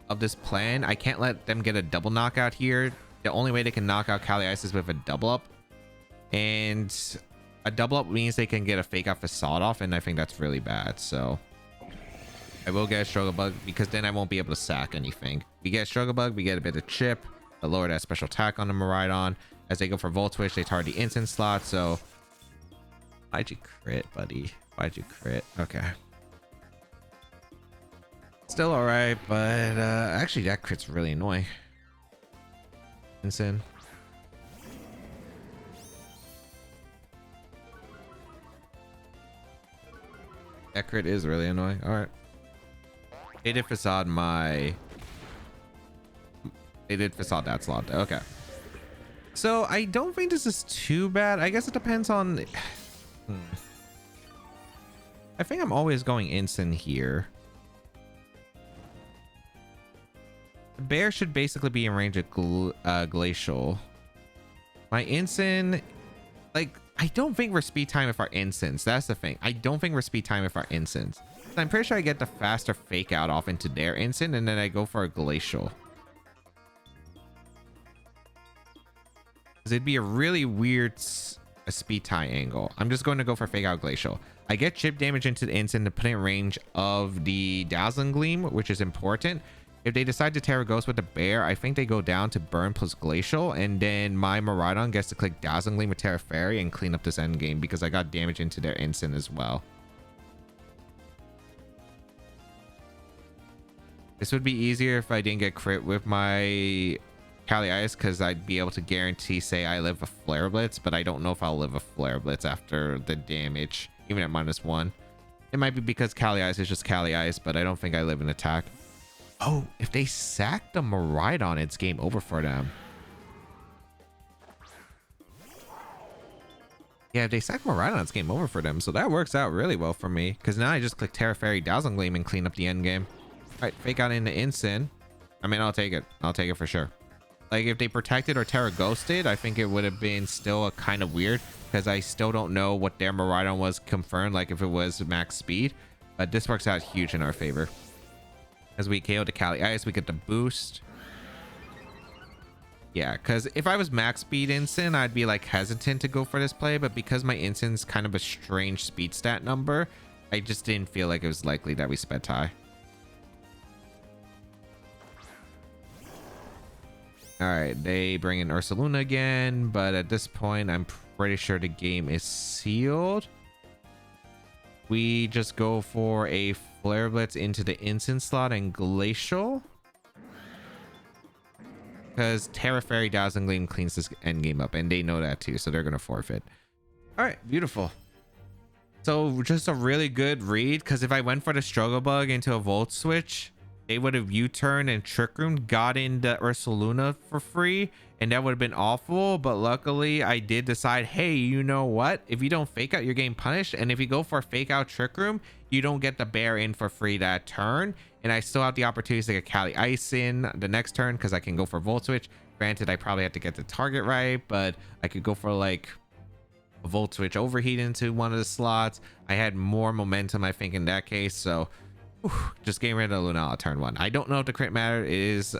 of this plan, I can't let them get a double knockout here. The only way they can knock out Cali Ice is with a double up. And a double up means they can get a Fake Out Facade off, and I think that's really bad. So I will get a Struggle Bug, because then I won't be able to sack anything. We get a Struggle Bug, we get a bit of chip. I lower that special attack on the Miraidon. As they go for Volt Switch, they target the instant slot. So why'd you crit, buddy? Why'd you crit? Okay. Still alright, but actually that crit's really annoying. Instant. That crit is really annoying. Alright. They did facade my... They did facade that slot though. Okay. So I don't think this is too bad. I guess it depends on... I think I'm always going instant here. The bear should basically be in range of glacial. My instant... Like, I don't think we're speed time with our instants. That's the thing. I don't think we're speed time with our instants. I'm pretty sure I get the faster fake out off into their instant, and then I go for a glacial. It'd be a really weird speed tie angle. I'm just going to go for Fake Out Glacial. I get chip damage into the instant to put in range of the Dazzling Gleam, which is important. If they decide to Terra Ghost with the bear, I think they go down to Burn plus Glacial, and then my Miraidon gets to click Dazzling Gleam with Terra Fairy and clean up this end game, because I got damage into their instant as well. This would be easier if I didn't get crit with my Cali Ice, because I'd be able to guarantee, say, I live a Flare Blitz, but I don't know if I'll live a Flare Blitz after the damage, even at -1. It might be because Cali Ice is just Cali Ice, but I don't think I live an attack. Oh, if they sack the Miraidon, it's game over for them. Yeah, if they sack Miraidon, it's game over for them. So that works out really well for me, because now I just click Terra Fairy Dazzling Gleam and clean up the end game. All right, Fake Out into instant. I mean, I'll take it. I'll take it for sure. Like, if they protected or Terra Ghosted, I think it would have been still a kind of weird, because I still don't know what their Miraidon was confirmed, like if it was max speed, but this works out huge in our favor. As we KO the Cali Ice, we get the boost. Yeah, because if I was max speed Instant, I'd be like hesitant to go for this play, but because my Instant's kind of a strange speed stat number, I just didn't feel like it was likely that we sped tie. All right, they bring in Ursaluna again, but at this point, I'm pretty sure the game is sealed. We just go for a Flare Blitz into the Instant slot and Glacial. Because Terra Fairy Dazzling Gleam cleans this endgame up, and they know that too, so they're going to forfeit. All right, beautiful. So just a really good read, because if I went for the Struggle Bug into a Volt Switch, they would have U-turned and Trick Room, got into Ursaluna for free, and that would have been awful. But luckily, I did decide, hey, you know what? If you don't fake out, you're getting punished. And if you go for fake out Trick Room, you don't get the bear in for free that turn. And I still have the opportunity to get Cali Ice in the next turn because I can go for Volt Switch. Granted, I probably have to get the target right, but I could go for like a Volt Switch Overheat into one of the slots. I had more momentum, I think, in that case. So just getting rid of Lunala turn 1. I don't know if the crit matter is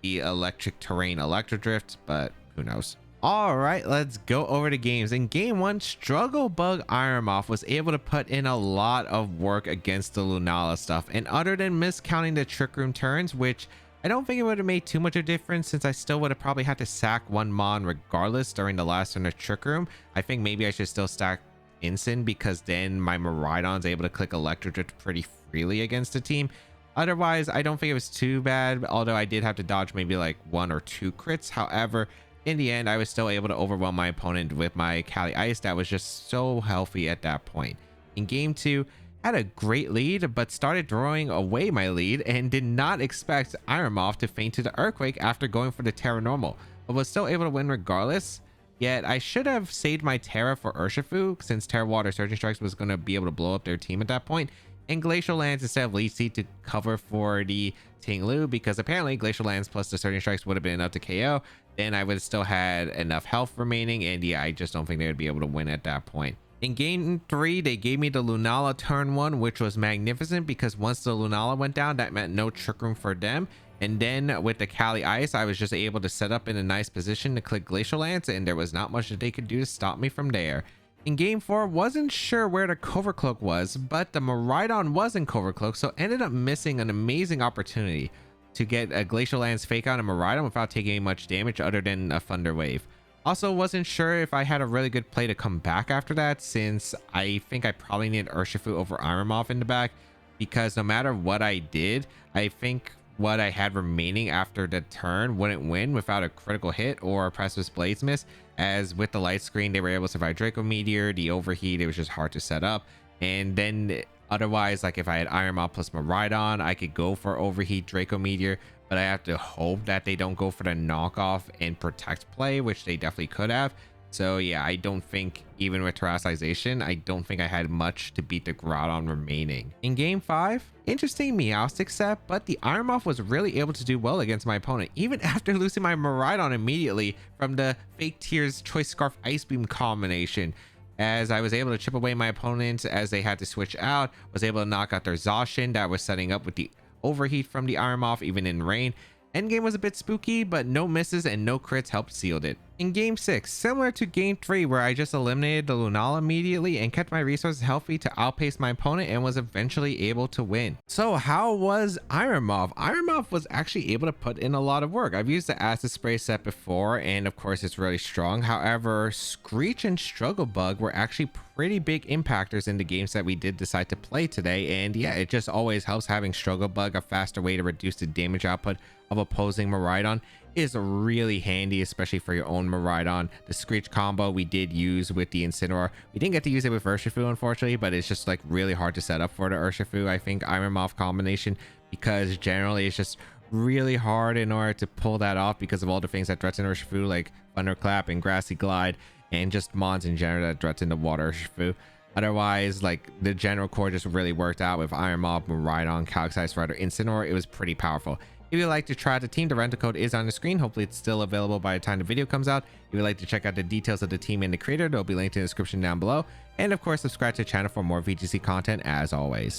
the electric terrain Electro Drift, but who knows. All right, let's go over the games. In game 1, Struggle Bug Iron Moth was able to put in a lot of work against the Lunala stuff, and other than miscounting the Trick Room turns, which I don't think it would have made too much of a difference since I still would have probably had to sack one Mon regardless during the last turn of Trick Room. I think maybe I should still stack Instant because then my Miraidon's able to click Electro Drift pretty freely against the team. Otherwise, I don't think it was too bad, although I did have to dodge maybe like 1 or 2 crits. However, in the end, I was still able to overwhelm my opponent with my Cali Ice that was just so healthy at that point. In game 2, had a great lead, but started throwing away my lead and did not expect Iron Moth to faint to the Earthquake after going for the Terra Normal, but was still able to win regardless. Yet I should have saved my Terra for Urshifu since Terra Water Surging Strikes was going to be able to blow up their team at that point, and Glacial Lands instead of Leech Seed to cover for the Ting-Lu, because apparently Glacial Lands plus the Surging Strikes would have been enough to KO. Then I would have still had enough health remaining, and yeah, I just don't think they would be able to win at that point. In game 3, they gave me the Lunala turn 1, which was magnificent because once the Lunala went down, that meant no Trick Room for them. And then with the Cali Ice, I was just able to set up in a nice position to click Glacial Lance, and there was not much that they could do to stop me from there. In game 4, wasn't sure where the Covert Cloak was, but the Miraidon was in Covert Cloak, so ended up missing an amazing opportunity to get a Glacial Lance fake out a Miraidon without taking much damage other than a Thunder Wave. Also wasn't sure if I had a really good play to come back after that, since I think I probably needed Urshifu over Iron Moth in the back, because no matter what I did, I think what I had remaining after the turn wouldn't win without a critical hit or a Precipice Blades miss, as with the light screen they were able to survive Draco Meteor, the overheat, it was just hard to set up. And then otherwise, like if I had Iron Moth plus Miraidon, I could go for overheat Draco Meteor, but I have to hope that they don't go for the knockoff and protect play, which they definitely could have. So yeah, I don't think, even with Terastization, I don't think I had much to beat the Groudon remaining. In game 5, interesting Meowstic set, but the Iron Moth was really able to do well against my opponent, even after losing my Miraidon immediately from the Fake Tears Choice Scarf Ice Beam combination. As I was able to chip away my opponents as they had to switch out, was able to knock out their Zacian that was setting up with the overheat from the Iron Moth even in rain. Endgame was a bit spooky, but no misses and no crits helped sealed it. In game 6, similar to game 3 where I just eliminated the Lunala immediately and kept my resources healthy to outpace my opponent and was eventually able to win. So how was Iron Moth? Iron Moth was actually able to put in a lot of work. I've used the Acid Spray set before, and of course it's really strong. However, Screech and Struggle Bug were actually pretty big impactors in the games that we did decide to play today, and yeah, it just always helps having Struggle Bug, a faster way to reduce the damage output of opposing Miraidon, is really handy, especially for your own Miraidon. The Screech combo we did use with the Incineroar. We didn't get to use it with Urshifu, unfortunately, but it's just like really hard to set up for the Urshifu, I think, Iron Moth combination, because generally it's just really hard in order to pull that off because of all the things that threaten Urshifu, like Thunderclap and Grassy Glide, and just mons in general that threaten the Water Urshifu. Otherwise, like the general core just really worked out with Iron Moth, Miraidon, Calix Rider, Incineroar. It was pretty powerful. If you'd like to try out the team, the rental code is on the screen. Hopefully it's still available by the time the video comes out. If you'd like to check out the details of the team and the creator, they'll be linked in the description down below. And of course, subscribe to the channel for more VGC content as always.